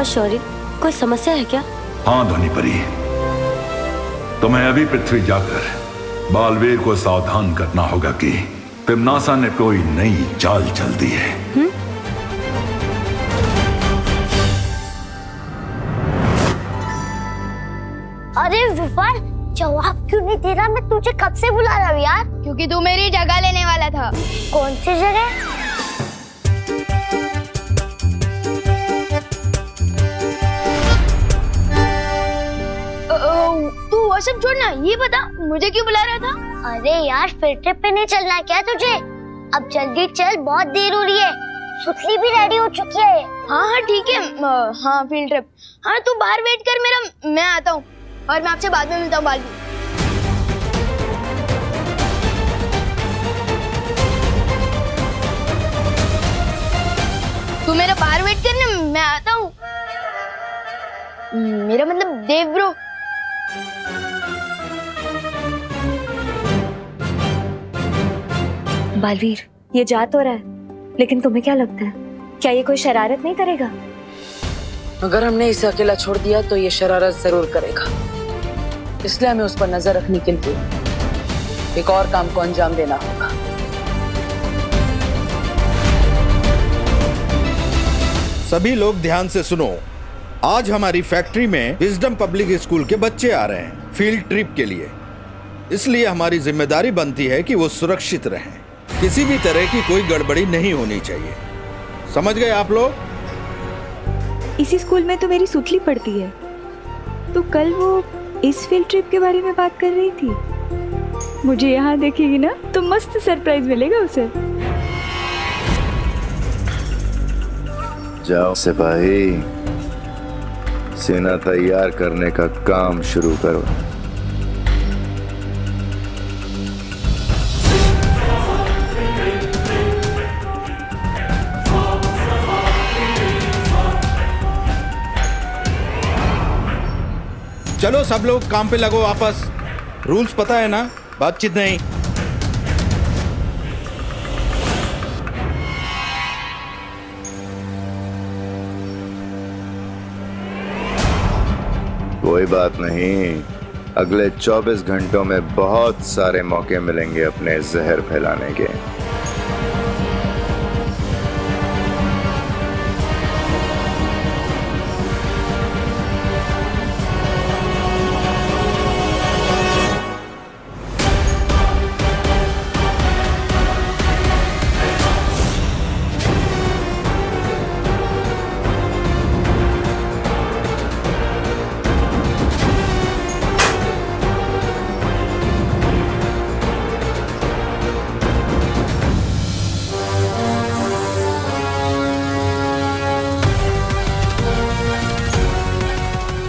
और शौर्य, कोई समस्या है क्या? हाँ ध्वनि परी, तुम्हें अभी पृथ्वी जाकर बालवीर को सावधान करना होगा कि तिम्नासा ने कोई नई चाल चल दी है। अरे विफर, जवाब क्यों नहीं दे रहा? मैं तुझे कब से बुला रहा हूँ यार। क्योंकि तू मेरी जगह लेने वाला था। कौन सी जगह? तू वो सब छोड़ना, ये बता मुझे क्यों बुला रहा था? अरे यार, फील्ड ट्रिप पे नहीं चलना क्या तुझे? अब जल्दी चल, बहुत देर हो रही है। सुतली भी रेडी हो चुकी है। हाँ हाँ ठीक है। हाँ फील्ड ट्रिप। हाँ तू बाहर वेट कर मेरा, मैं आता हूँ और मैं आपसे बाद में मिलता हूँ बालवीर। तू मेरा बाहर वेट करना, मैं आता हूँ। मेरा मतलब देव ब्रो। बालवीर, ये जा तो रहा है, लेकिन तुम्हें क्या लगता है, क्या ये कोई शरारत नहीं करेगा? अगर हमने इसे अकेला छोड़ दिया तो ये शरारत जरूर करेगा, इसलिए हमें उस पर नजर रखने के लिए एक और काम को अंजाम देना होगा। सभी लोग ध्यान से सुनो। आज हमारी फैक्ट्री में विजडम पब्लिक स्कूल के बच्चे आ रहे हैं फील्ड ट्रिप के लिए, इसलिए हमारी जिम्मेदारी बनती है कि वो सुरक्षित रहें। किसी भी तरह की कोई गड़बड़ी नहीं होनी चाहिए, समझ गए आप लोग? इसी स्कूल में तो मेरी सुतली पढ़ती है, तो कल वो इस फील्ड ट्रिप के बारे में बात कर रही थी। मुझे यहाँ देखेगी ना तो मस्त सरप्राइज मिलेगा उसे। जाओ सिपाही, सेना तैयार करने का काम शुरू करो। चलो सब लोग काम पे लगो वापस। रूल्स पता है ना, बातचीत नहीं। कोई बात नहीं, अगले 24 घंटों में बहुत सारे मौके मिलेंगे अपने जहर फैलाने के।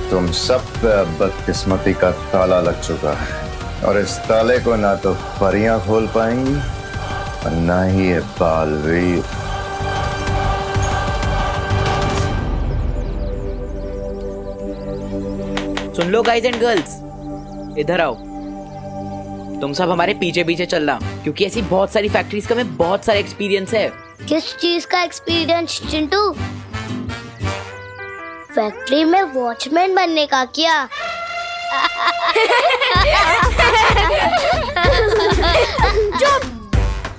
तुम सब पे अब बदकिस्मती का ताला लग चुका है और इस ताले को ना तो परियां खोल पाएंगी और ना ही ये बालवीर। सुन लो गाइज एंड गर्ल्स, इधर आओ। तुम सब हमारे पीछे पीछे चलना, क्योंकि ऐसी बहुत सारी फैक्ट्रीज का हमें बहुत सारा एक्सपीरियंस है। किस चीज का एक्सपीरियंस चिंटू? फैक्ट्री में वॉचमैन बनने का क्या?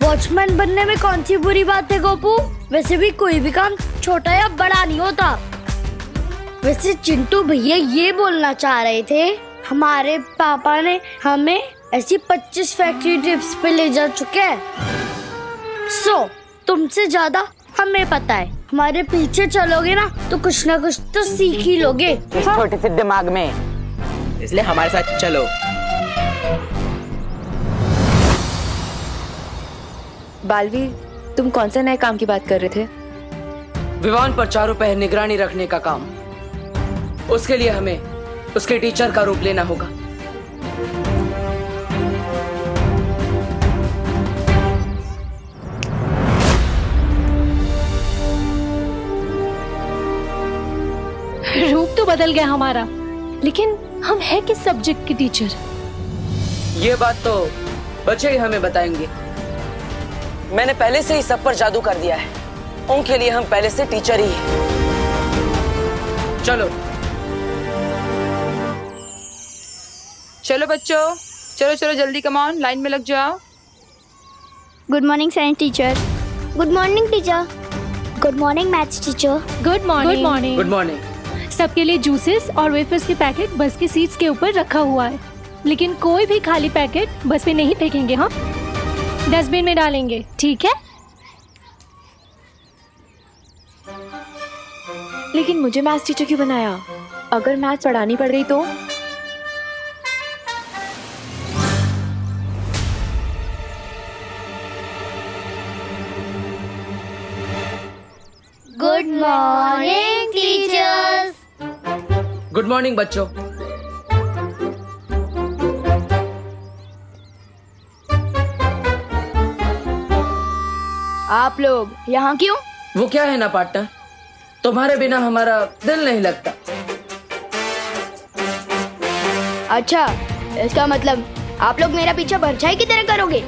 वॉचमैन बनने में कौन सी बुरी बात है गोपू? वैसे भी कोई भी काम छोटा या बड़ा नहीं होता। वैसे चिंटू भैया ये बोलना चाह रहे थे, हमारे पापा ने हमें ऐसी 25 फैक्ट्री ट्रिप्स पे ले जा चुके हैं। तुमसे ज्यादा हमें पता है। हमारे पीछे चलोगे ना तो कुछ ना कुछ तो सीख ही लोगे। इस छोटे से दिमाग में, इसलिए हमारे साथ चलो। बालवीर, तुम कौन से नए काम की बात कर रहे थे? विवान पर चारों पहर निगरानी रखने का काम। उसके लिए हमें उसके टीचर का रूप लेना होगा। रूप तो बदल गया हमारा, लेकिन हम है किस सब्जेक्ट के टीचर? ये बात तो बच्चे ही हमें बताएंगे। मैंने पहले से ही सब पर जादू कर दिया है, उनके लिए हम पहले से टीचर ही हैं। चलो चलो बच्चों, चलो चलो जल्दी, कम ऑन, लाइन में लग जाओ। Good morning science teacher. Good morning teacher. Good morning maths teacher. Good morning. Good morning. Good morning. सबके लिए जूसेस और वेफर्स के पैकेट बस की सीट्स के ऊपर रखा हुआ है, लेकिन कोई भी खाली पैकेट बस पे नहीं फेंकेंगे, हाँ? डस्टबिन में डालेंगे, ठीक है? लेकिन मुझे मैथ्स टीचर क्यों बनाया? अगर मैथ्स पढ़ानी पड़ गई तो? Good morning teachers. Good morning बच्चों। आप लोग यहाँ क्यों? वो क्या है ना पार्टनर, तुम्हारे बिना हमारा दिल नहीं लगता। अच्छा, इसका मतलब आप लोग मेरा पीछा परछाई की तरह करोगे?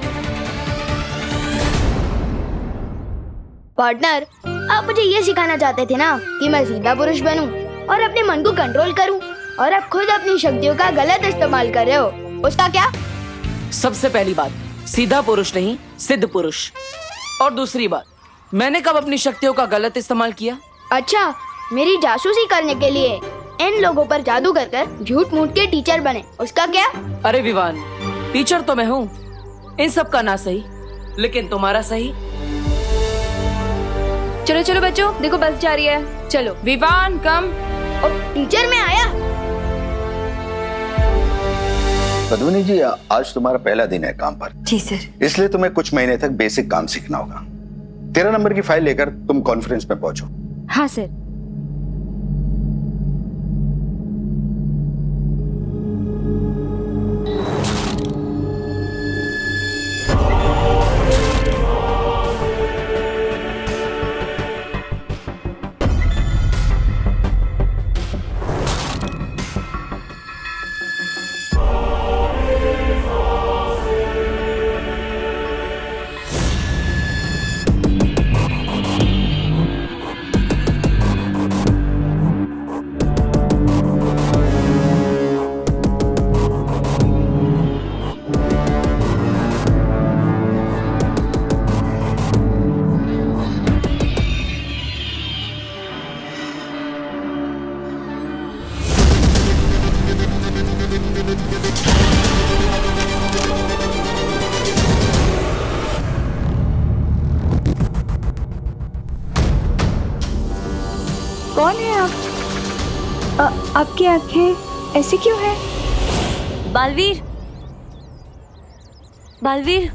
पार्टनर, आप मुझे ये सिखाना चाहते थे ना कि मैं सीधा पुरुष बनूं और अपने मन को कंट्रोल करूं, और आप खुद अपनी शक्तियों का गलत इस्तेमाल कर रहे हो। उसका क्या? सबसे पहली बात, सीधा पुरुष नहीं, सिद्ध पुरुष। और दूसरी बात, मैंने कब अपनी शक्तियों का गलत इस्तेमाल किया? अच्छा, मेरी जासूसी करने के लिए इन लोगों पर जादू कर कर झूठ मूठ के टीचर बने, उसका क्या? अरे विवान, टीचर तो मैं हूँ, इन सब का ना सही, लेकिन तुम्हारा सही। चलो चलो बच्चों, देखो बस जा रही है, चलो। विवान कम। और टीचर में आया। पद्मिनी जी, आज तुम्हारा पहला दिन है काम पर। जी सर। इसलिए तुम्हें कुछ महीने तक बेसिक काम सीखना होगा। 13 नंबर की फाइल लेकर तुम कॉन्फ्रेंस में पहुंचो। हाँ सर। कौन है आप? आपकी आंखें ऐसी क्यों हैं? बालवीर, बालवीर,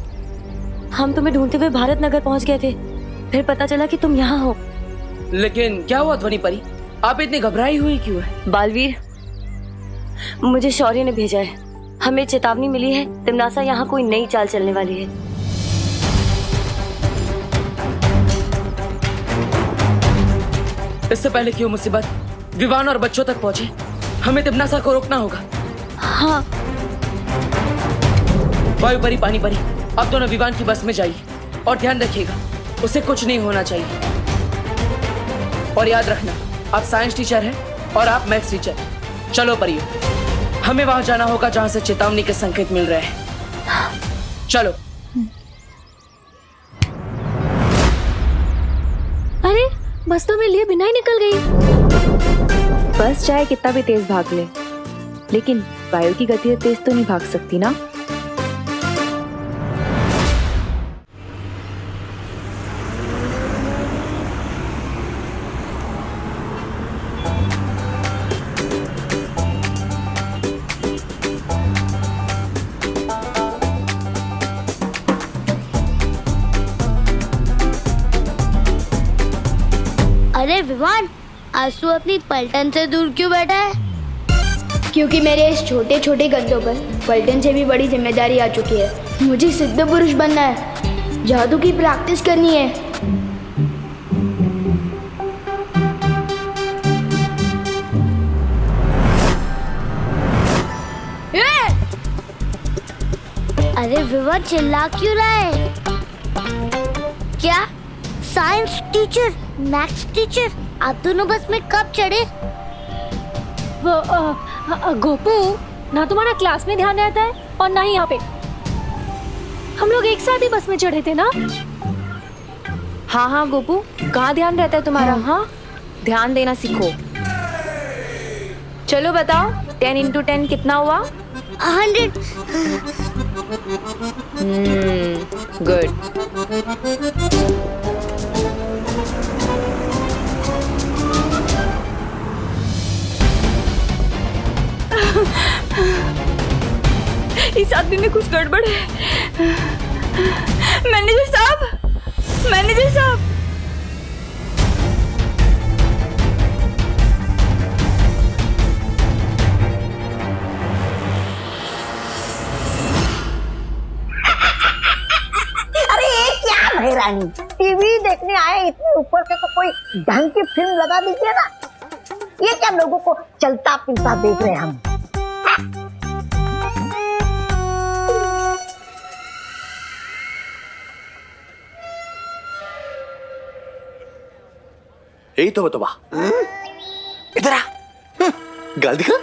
हम तुम्हें ढूंढते हुए भारत नगर पहुंच गए थे, फिर पता चला कि तुम यहाँ हो। लेकिन क्या हुआ ध्वनि परी, आप इतनी घबराई हुई क्यों है? बालवीर, मुझे शौर्य ने भेजा है, हमें चेतावनी मिली है, तिमनासा यहाँ कोई नई चाल चलने वाली है। इससे पहले क्यों मुसीबत विवान और बच्चों तक पहुंचे, हमें तिमनासा को रोकना होगा। हाँ। वायु परी, पानी परी, आप दोनों विवान की बस में जाइए और ध्यान रखिएगा, उसे कुछ नहीं होना चाहिए। और याद रखना, आप साइंस टीचर हैं और आप मैथ्स टीचर। चलो परियो, हमें वहां जाना होगा जहां से चेतावनी के संकेत मिल रहे हैं। चलो। अरे, बस तो मेरे लिए बिना ही निकल गई। बस चाहे कितना भी तेज भाग ले, लेकिन वायु की गति से तेज तो नहीं भाग सकती ना। अरे विवान, आज तू अपनी पलटन से दूर क्यों बैठा है? क्योंकि मेरे इस छोटे छोटे कंधों पर पलटन से भी बड़ी जिम्मेदारी आ चुकी है। मुझे सिद्ध पुरुष बनना है, जादू की प्रैक्टिस करनी है। अरे विवान, चिल्ला क्यों रहा है? क्या साइंस टीचर, मैथ्स टीचर, आप दोनों बस में कब चढ़े? गोपू, ना तुम्हारा क्लास में ध्यान रहता है और ना ही यहाँ पे। हम लोग एक साथ ही बस में चढ़े थे ना? हाँ हाँ गोपू, कहाँ ध्यान रहता है तुम्हारा? हाँ, ध्यान देना सीखो। चलो बताओ, 10 into 10 कितना हुआ? 100। गुड। इस आदमी में कुछ गड़बड़ है। मैनेजर साहब, मैनेजर साहब। अरे ये क्या है रानी, टीवी देखने आए इतने ऊपर से, तो कोई ढंग की फिल्म लगा दीजिए ना। ये क्या लोगों को चलता फिरता देख रहे हैं हम। यही तो बतवा, इधर आ, गाल दिखा।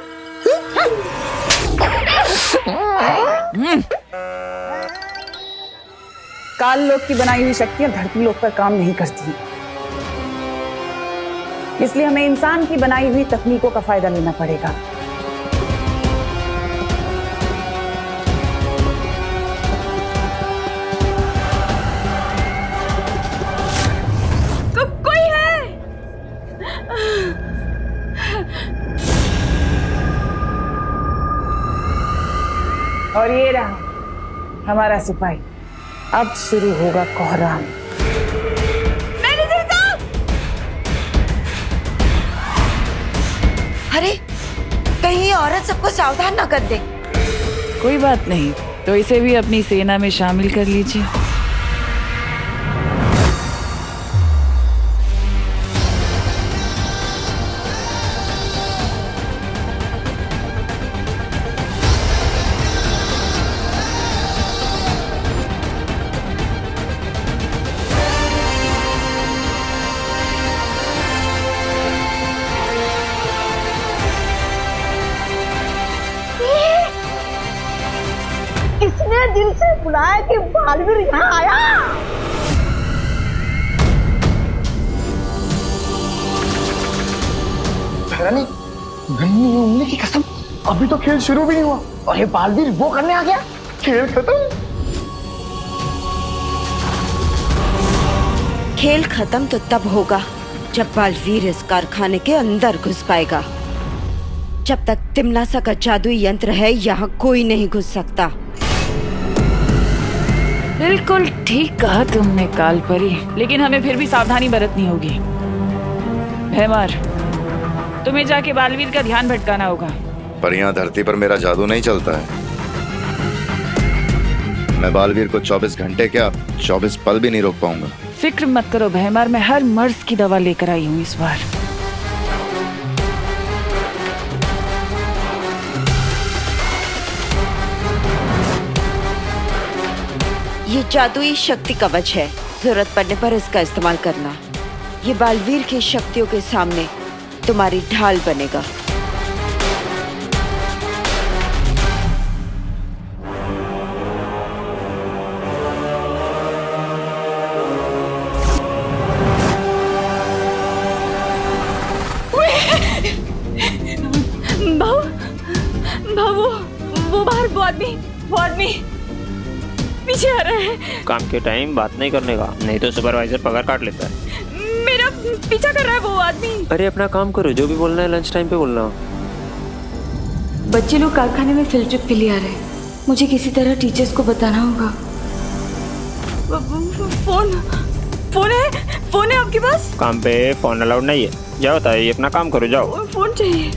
काल लोक की बनाई हुई शक्तियां धरती लोक पर काम नहीं करती, इसलिए हमें इंसान की बनाई हुई तकनीकों का फायदा लेना पड़ेगा। कोई है? और ये रहा हमारा सिपाही। अब शुरू होगा कोहराम। मैनेजर साहब! अरे, कहीं औरत सबको सावधान ना कर दे। कोई बात नहीं, तो इसे भी अपनी सेना में शामिल कर लीजिए। किसने दिल से बुलाया कि बालवीर यहाँ आया? रानी, नन्ही उंगली की कसम, अभी तो खेल शुरू भी नहीं हुआ और ये बालवीर वो करने आ गया। खेल खत्म। खेल खत्म तो तब होगा जब बालवीर इस कारखाने के अंदर घुस पाएगा। जब तक तिमनासा का जादुई यंत्र है, यहाँ कोई नहीं घुस सकता। बिल्कुल ठीक कहा तुमने कालपरी, लेकिन हमें फिर भी सावधानी बरतनी होगी। भैमार, तुम्हें जाके बालवीर का ध्यान भटकाना होगा। पर यहाँ धरती पर मेरा जादू नहीं चलता है। मैं बालवीर को 24 घंटे क्या 24 पल भी नहीं रोक पाऊंगा। फिक्र मत करो भैमार, मैं हर मर्ज की दवा लेकर आई हूँ इस बार। ये जादुई शक्ति कवच है, जरूरत पड़ने पर इसका इस्तेमाल करना। ये बालवीर की शक्तियों के सामने तुम्हारी ढाल बनेगा। वो बाहर वो आदमी पीछे आ रहा है। काम के टाइम बात नहीं करने का, नहीं तो सुपरवाइजर पगार काट लेता है। मेरा पीछा कर रहा है वो आदमी। अरे अपना काम करो, जो भी बोलना है लंच टाइम पे बोलना। बच्चे लोग कारखाने में फील्ड ट्रिप के लिए आ रहे हैं, मुझे किसी तरह टीचर्स को बताना होगा। फोन है आपके पास? काम पे फोन अलाउड नहीं है। जाओ ताई, अपना काम करो, जाओ। फोन चाहिए।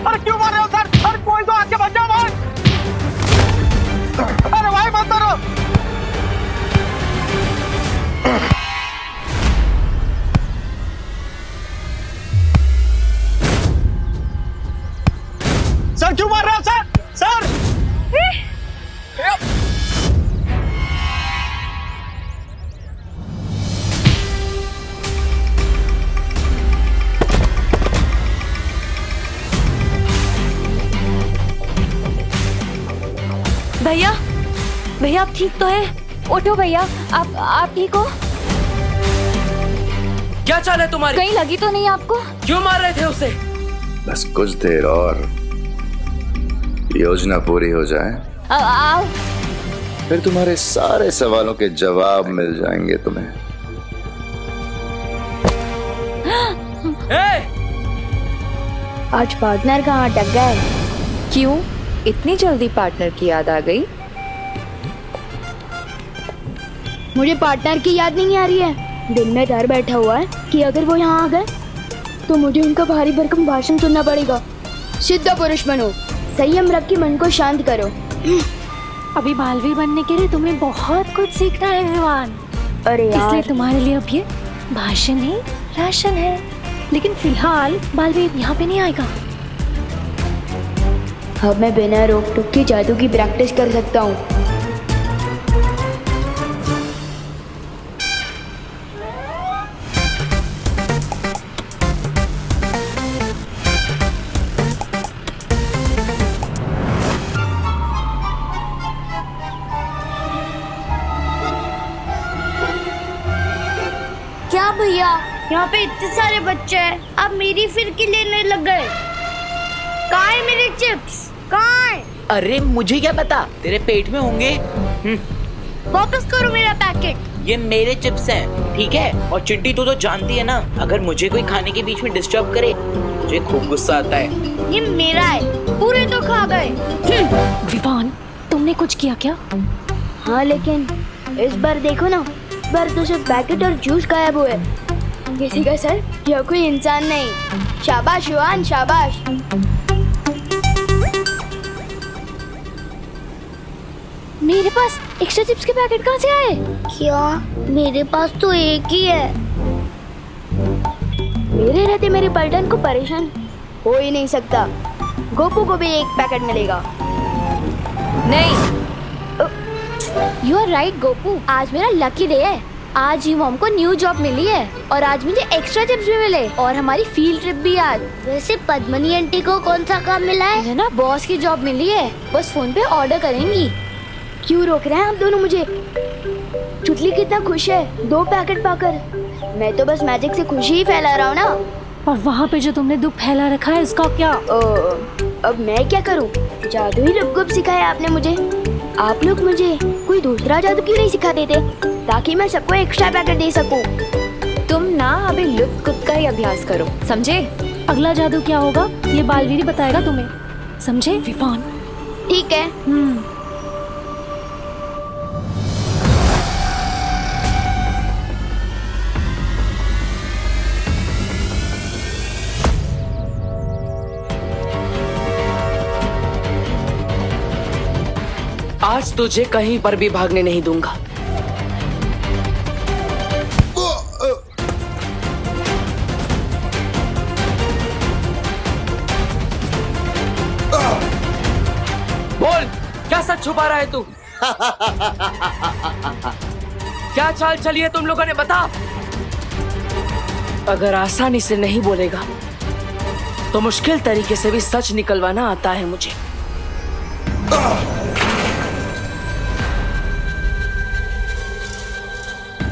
अरे क्यों मार रहे हो सर? अरे कोई तो आके बचाओ भाई। अरे भाई मत मारो। भैया आप ठीक तो हैं? उठो भैया, आप ठीक हो? क्या चाल है तुम्हारी? कहीं लगी तो नहीं आपको? क्यों मार रहे थे उसे? बस कुछ देर और योजना पूरी हो जाए, आओ। फिर तुम्हारे सारे सवालों के जवाब मिल जाएंगे तुम्हें। आज पार्टनर कहाँ अटक गए? क्यों इतनी जल्दी पार्टनर की याद आ गई? मुझे पार्टनर की याद नहीं आ रही है। दिन में डर बैठा हुआ है कि अगर वो यहाँ आ गए तो मुझे उनका भारी भरकम भाषण सुनना पड़ेगा। सिद्ध पुरुष बनो, संयम रख के मन को शांत करो। अभी बालवीर बनने के लिए तुम्हें बहुत कुछ सीखना है विवान। अरे यार, इसलिए तुम्हारे लिए अब ये भाषण ही राशन है। लेकिन फिलहाल बालवीर यहाँ पे नहीं आएगा। अब मैं बिना रोक टोक के जादू की प्रैक्टिस कर सकता हूँ। क्या भैया, यहाँ पे इतने सारे बच्चे हैं, आप मेरी फिरकी लेने लग गए। कहाँ है मेरे चिप्स? कहाँ है? अरे मुझे क्या पता, तेरे पेट में होंगे। वापस करो मेरा पैकेट। ये मेरे चिप्स हैं, ठीक है? और चिंटी तू तो जानती है ना, अगर मुझे कोई खाने के बीच में डिस्टर्ब करे मुझे खूब गुस्सा आता है। ये मेरा है, पूरे तो खा गए। विवान, तुमने कुछ किया क्या? हाँ लेकिन इस बार देखो ना, इस बार तो सिर्फ पैकेट और जूस गायब हुए। किसी का सर या कोई इंसान नहीं। शाबाश युवान, शाबाश। मेरे पास एक्स्ट्रा चिप्स के पैकेट कहाँ से आए? क्या? मेरे पास तो एक ही है। मेरे रहते मेरे पलटन को परेशान हो ही नहीं सकता। गोपू को भी एक पैकेट मिलेगा। नहीं, यू आर राइट गोपू, आज मेरा लकी डे है। आज ही मॉम को न्यू जॉब मिली है और आज मुझे एक्स्ट्रा चिप्स भी मिले और हमारी फील्ड ट्रिप भी आज। वैसे पद्मनी आंटी को कौन सा काम मिला है? है ना, बॉस की जॉब मिली है, बस फोन पे ऑर्डर करेंगी। क्यों रोक रहे हैं आप दोनों मुझे? चुटली कितना खुश है 2 पैकेट पाकर। मैं तो बस मैजिक से खुशी ही फैला रहा हूँ ना। और वहाँ पे जो तुमने दुख फैला रखा है, इसका क्या? अब मैं क्या करूँ? जादू ही लुप-गुप सिखाया आपने मुझे। आप लोग मुझे कोई दूसरा जादू क्यों नहीं सिखा देते ताकि मैं सबको एक्स्ट्रा पैकेट दे सकूं? तुम ना अभी लुप गुप का ही अभ्यास करो, समझे? अगला जादू क्या होगा ये बालवीर ही बताएगा तुम्हें, समझे विवान? ठीक है। आज तुझे कहीं पर भी भागने नहीं दूंगा। बोल, क्या सच छुपा रहा है तू? क्या चाल चली है तुम लोगों ने, बता। अगर आसानी से नहीं बोलेगा तो मुश्किल तरीके से भी सच निकलवाना आता है मुझे।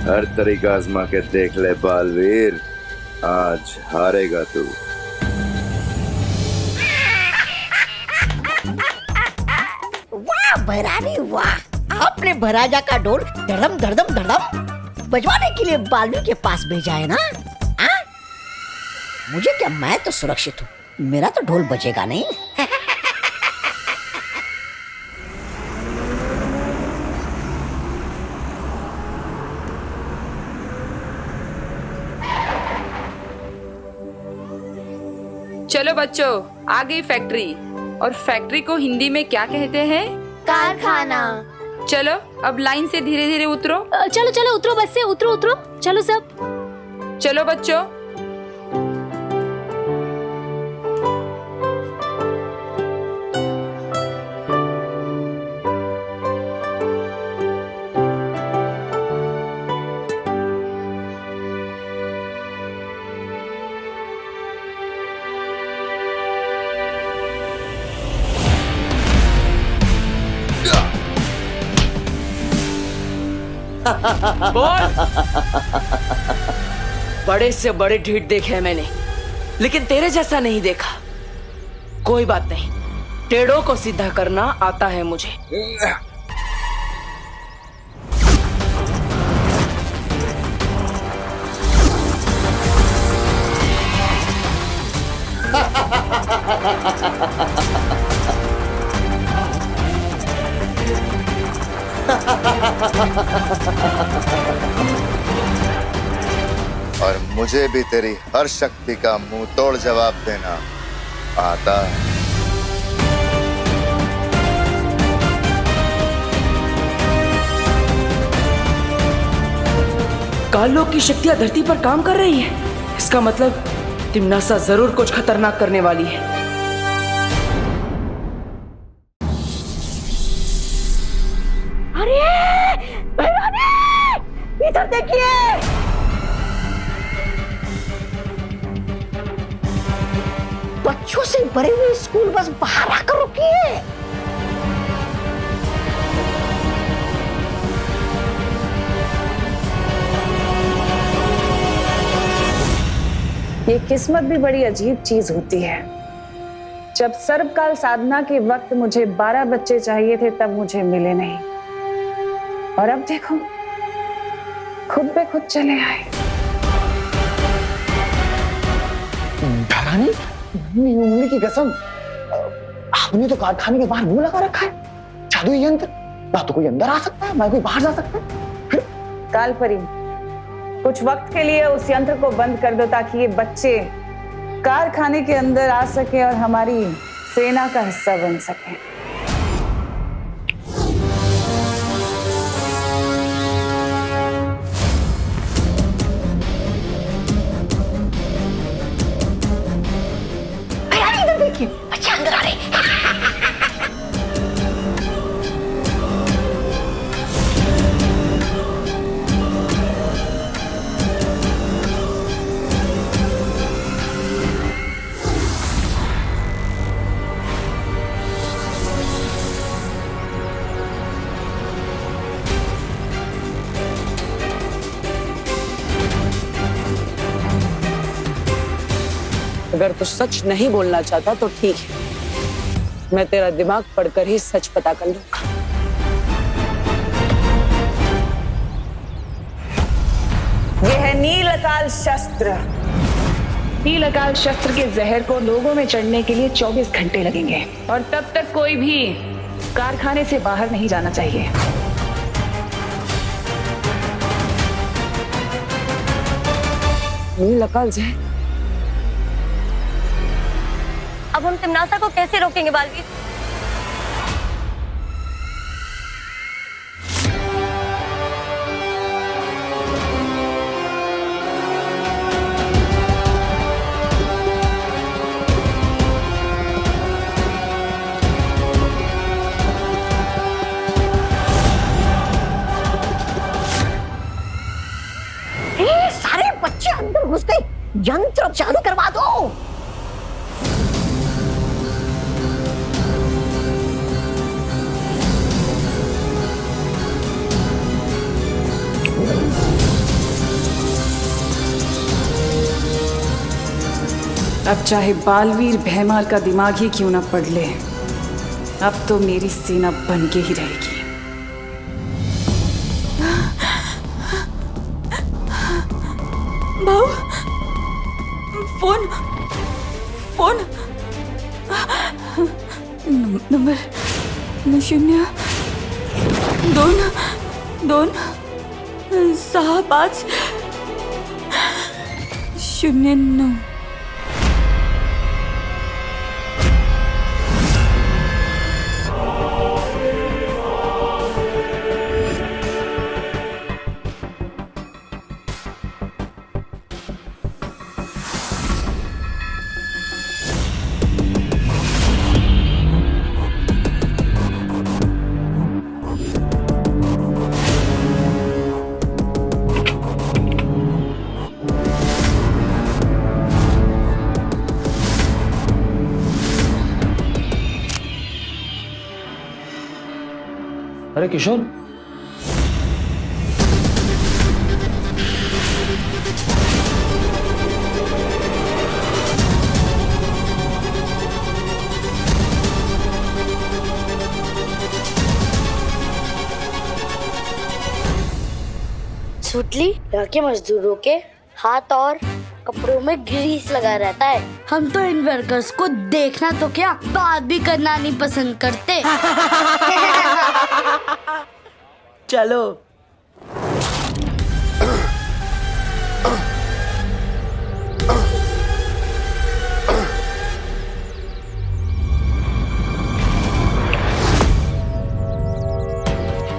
हर तरीका आजमा के देख ले बालवीर, आज हारेगा तू। वाह भैरानी वाह, आपने भराजा का ढोल धड़म धड़म धड़म बजवाने के लिए बालवीर के पास भेजा है ना? आ? मुझे क्या, मैं तो सुरक्षित हूँ, मेरा तो ढोल बजेगा नहीं। चलो बच्चों, आ गई फैक्ट्री। और फैक्ट्री को हिंदी में क्या कहते हैं? कारखाना। चलो अब लाइन से धीरे धीरे उतरो। चलो चलो उतरो, बस से उतरो उतरो, चलो सब। चलो बच्चों। बोल। बड़े से बड़े ढीठ देखे हैं मैंने, लेकिन तेरे जैसा नहीं देखा। कोई बात नहीं, टेढ़ों को सीधा करना आता है मुझे। और मुझे भी तेरी हर शक्ति का मुंह तोड़ जवाब देना आता है। काललोक की शक्तियां धरती पर काम कर रही है। इसका मतलब तिम्नासा जरूर कुछ खतरनाक करने वाली है। अरे भैरवानी, इधर देखिए। बच्चों से भरे हुए स्कूल बस बाहर आकर रुकी है। ये किस्मत भी बड़ी अजीब चीज होती है। जब सर्वकाल साधना के वक्त मुझे 12 बच्चे चाहिए थे, तब मुझे मिले नहीं, और अब देखो खुद पे खुद चले आए। धरानी, उंगली की कसम, आपने तो कारखाने के बाहर मुंह लगा रखा है। जादुई यंत्र, ना तो कोई अंदर आ सकता है ना कोई बाहर जा सकता है। कालपरी, कुछ वक्त के लिए उस यंत्र को बंद कर दो ताकि ये बच्चे कारखाने के अंदर आ सके और हमारी सेना का हिस्सा बन सके। इधर देखिए, बच्चे अंदर आ रहे हैं। अगर तू सच नहीं बोलना चाहता तो ठीक है, मैं तेरा दिमाग पढ़कर ही सच पता कर लूंगा। यह है नील अकाल शस्त्र। नील अकाल शस्त्र के जहर को लोगों में चढ़ने के लिए 24 घंटे लगेंगे, और तब तक कोई भी कारखाने से बाहर नहीं जाना चाहिए। नील अकाल जहर? अब हम तिम्नासा को कैसे रोकेंगे बालवीर? सारे बच्चे अंदर घुस गए, यंत्र चालू करवा दो। अब चाहे बालवीर भैमाल का दिमाग ही क्यों ना पड़ ले, अब तो मेरी सेना बन के ही रहेगी। भाऊ, फोन फोन नंबर 0-2-6-5-09। अरे किशोर, सुतली यहाँ के मजदूरों के हाथ और कपड़ों में ग्रीस लगा रहता है। हम तो इन वर्कर्स को देखना तो क्या, बात भी करना नहीं पसंद करते। चलो।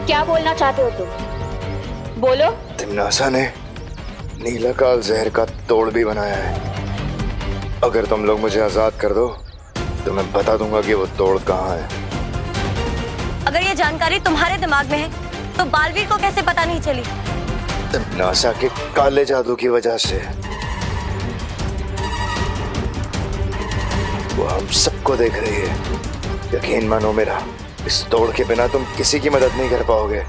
क्या बोलना चाहते हो तुम? बोलो। तिम्नासा ने नीलाकाल जहर का तोड़ भी बनाया है। अगर तुम लोग मुझे आजाद कर दो तो मैं बता दूंगा कि वो तोड़ कहाँ है। अगर ये जानकारी तुम्हारे दिमाग में है तो बालवीर को कैसे पता नहीं चली? तिम्नासा के काले जादू की वजह से। वो हम सबको देख रही है। यकीन मानो मेरा, इस तोड़ के बिना तुम किसी की मदद नहीं कर पाओगे।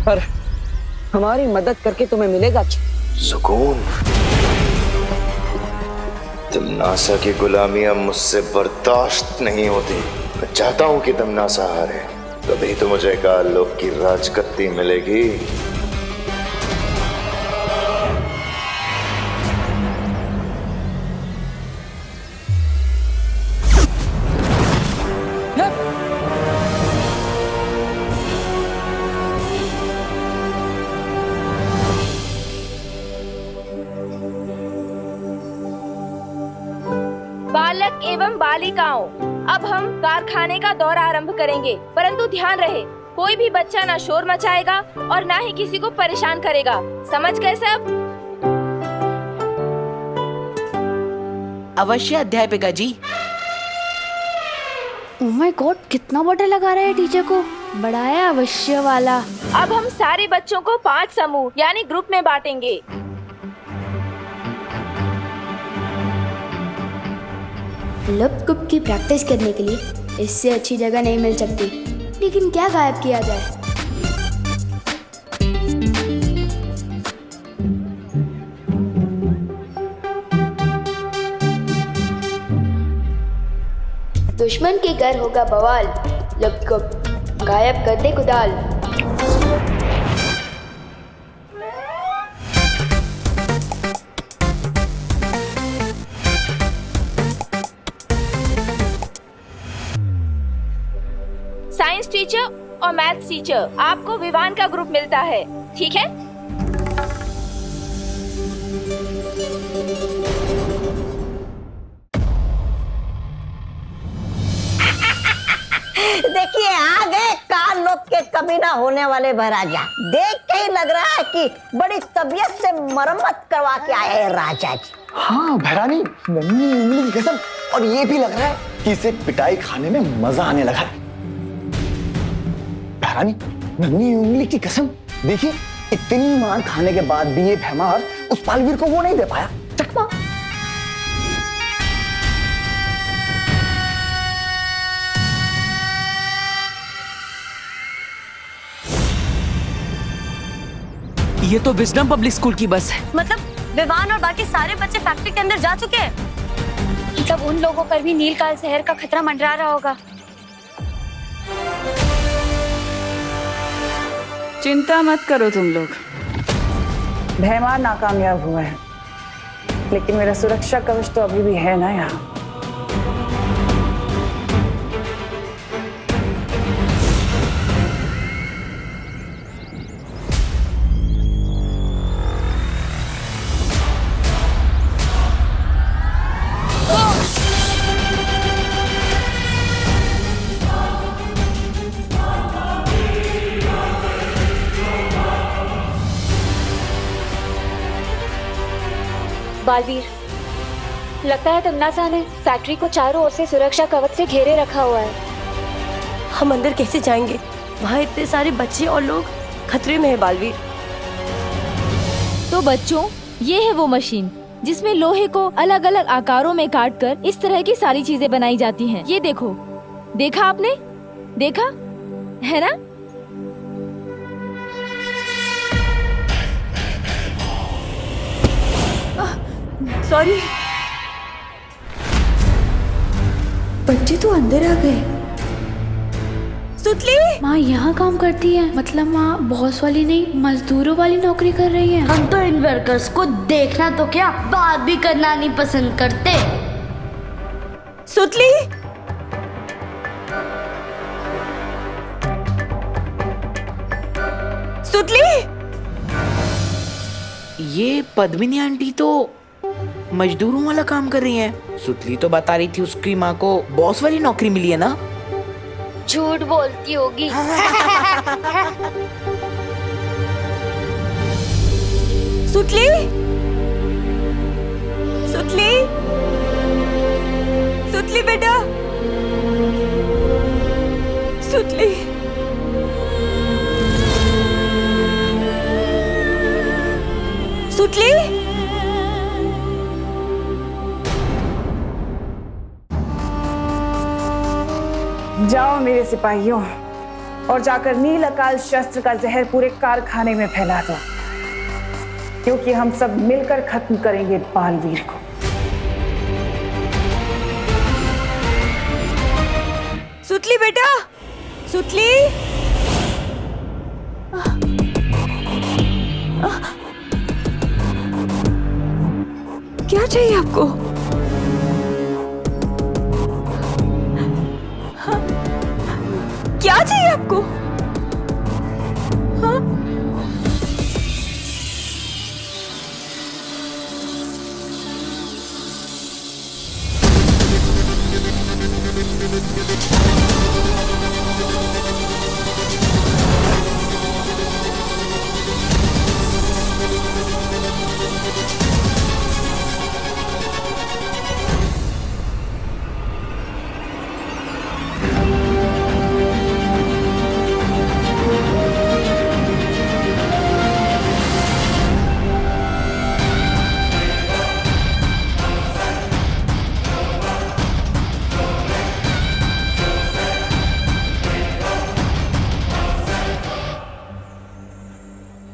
पर हमारी मदद करके तुम्हें मिलेगा सुकून। तिम्नासा की गुलामी अब मुझसे बर्दाश्त नहीं होती। मैं चाहता हूं कि तिम्नासा हारे, तभी तो मुझे काल लोक की राजगद्दी मिलेगी। बालक एवं बालिकाओं, अब हम कारखाने का दौर आरंभ करेंगे, परंतु ध्यान रहे कोई भी बच्चा ना शोर मचाएगा और ना ही किसी को परेशान करेगा। समझ गए सब? अवश्य अध्यापिका जी। ओह माय गॉड, कितना बड़ा लगा रहा है टीचर को। बड़ा है अवश्य वाला। अब हम सारे बच्चों को 5 समूह यानी ग्रुप में बांटेंगे। लप-गुप की प्रैक्टिस करने के लिए इससे अच्छी जगह नहीं मिल सकती। लेकिन क्या गायब किया जाए? दुश्मन के घर होगा बवाल, लप-गुप गायब कर दे कुदाल। साइंस टीचर और मैथ्स टीचर, आपको विवान का ग्रुप मिलता है, ठीक है? देखिए आ गए काल लोक के कभी ना होने वाले भराजा। देख के ही लग रहा है कि बड़ी तबीयत से मरम्मत करवा के आए हैं राजा जी। हाँ भैरानी, नन्ही उंगली की कसम। और ये भी लग रहा है कि इसे पिटाई खाने में मजा आने लगा है। भैरानी, नन्ही उंगली की कसम, देखिए इतनी मार खाने के बाद भी ये भैमार उस पालवीर को वो नहीं दे पाया चकमा। ये तो विजडम पब्लिक स्कूल की बस है। मतलब विवान और बाकी सारे बच्चे फैक्ट्री के अंदर जा चुके हैं। मतलब उन लोगों पर भी नीलकाल जहर का खतरा मंडरा रहा होगा। चिंता मत करो तुम लोग, भैमार नाकामयाब हुआ है, लेकिन मेरा सुरक्षा कवच तो अभी भी है ना यहाँ। बालवीर, लगता है तिम्नासा ने फैक्ट्री को चारों ओर से सुरक्षा कवच से घेरे रखा हुआ है। हम अंदर कैसे जाएंगे? वहाँ इतने सारे बच्चे और लोग खतरे में है बालवीर। तो बच्चों, ये है वो मशीन जिसमें लोहे को अलग अलग आकारों में काटकर इस तरह की सारी चीजें बनाई जाती हैं। ये देखो, देखा आपने? देखा है ना? सॉरी। बच्चे तो अंदर आ गए। सुतली माँ यहाँ काम करती है, मतलब माँ बॉस वाली नहीं मजदूरों वाली नौकरी कर रही है। हम तो इन वर्कर्स को देखना तो क्या बात भी करना नहीं पसंद करते। सुतली सुतली ये पद्मिनी आंटी तो मजदूरों वाला काम कर रही हैं। सुतली तो बता रही थी उसकी माँ को बॉस वाली नौकरी मिली है ना। झूठ बोलती होगी। सुतली सुतली सुतली बेटा सुतली सुतली जाओ मेरे सिपाहियों और जाकर नील अकाल शस्त्र का जहर पूरे कारखाने में फैला दो, क्योंकि हम सब मिलकर खत्म करेंगे बालवीर को। सुतली बेटा सुतली क्या चाहिए आपको? क्या चाहिए आपको? हाँ?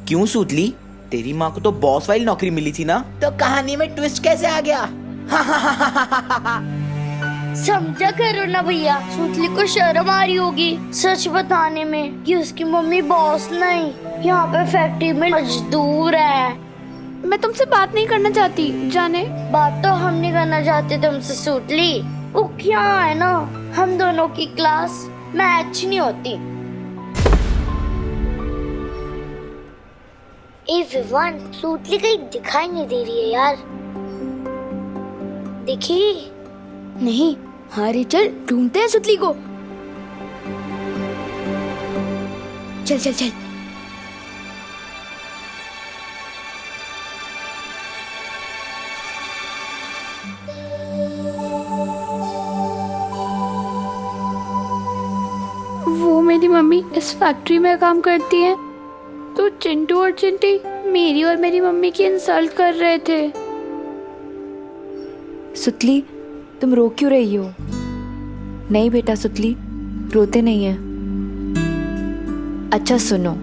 क्यों सुतली, तेरी माँ को तो बॉस वाली नौकरी मिली थी ना, तो कहानी में ट्विस्ट कैसे आ गया? समझा करो ना भैया, सुतली को शर्म आ रही होगी सच बताने में कि उसकी मम्मी बॉस नहीं, यहाँ पे फैक्ट्री में मजदूर है। मैं तुमसे बात नहीं करना चाहती, जाने। बात तो हम नहीं करना चाहते तुमसे सुतली, वो क्या है ना, हम दोनों की क्लास मैच नहीं होती। ए विवान, सुतली कहीं दिखाई नहीं दे रही है यार। देखी नहीं। हाँ रे चल ढूंढते हैं सुतली को। चल चल चल। वो मेरी मम्मी इस फैक्ट्री में काम करती है, तो चिंटू और चिंटी मेरी और मेरी मम्मी की इंसल्ट कर रहे थे। सुतली तुम रो क्यों रही हो? नहीं बेटा सुतली, रोते नहीं है। अच्छा सुनो,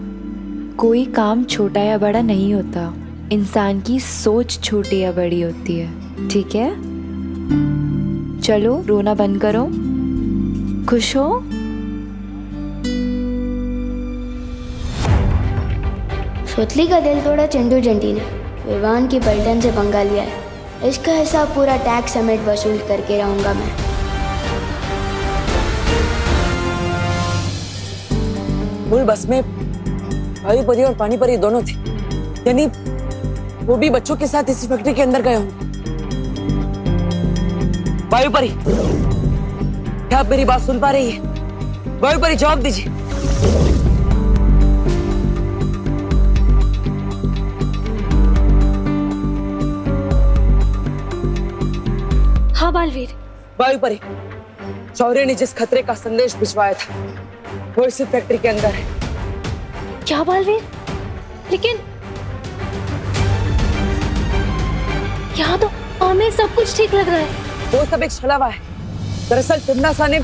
कोई काम छोटा या बड़ा नहीं होता, इंसान की सोच छोटी या बड़ी होती है, ठीक है? चलो रोना बंद करो, खुश हो? सुतली का दिल तोड़ा चिंटू चिंटी ने, विवान की पलटन से पंगा लिया है। इसका हिसाब पूरा टैक्स समेत वसूल करके रहूंगा मैं। पूरी बस में भाई परी और पानी परी दोनों थे, यानी वो भी बच्चों के साथ इस फैक्ट्री के अंदर गए होंगे। वायु परी, क्या आप मेरी बात सुन पा रही है? वायु परी जवाब दीजिए। हाँ बालवीर। वायु परी, शौर्य ने जिस खतरे का संदेश भिजवाया था वो इसी फैक्ट्री के अंदर है। क्या बालवीर? लेकिन यहाँ तो हमें सब कुछ ठीक लग रहा है। वो सब एक छलावा है। दरअसल तिमनासा ने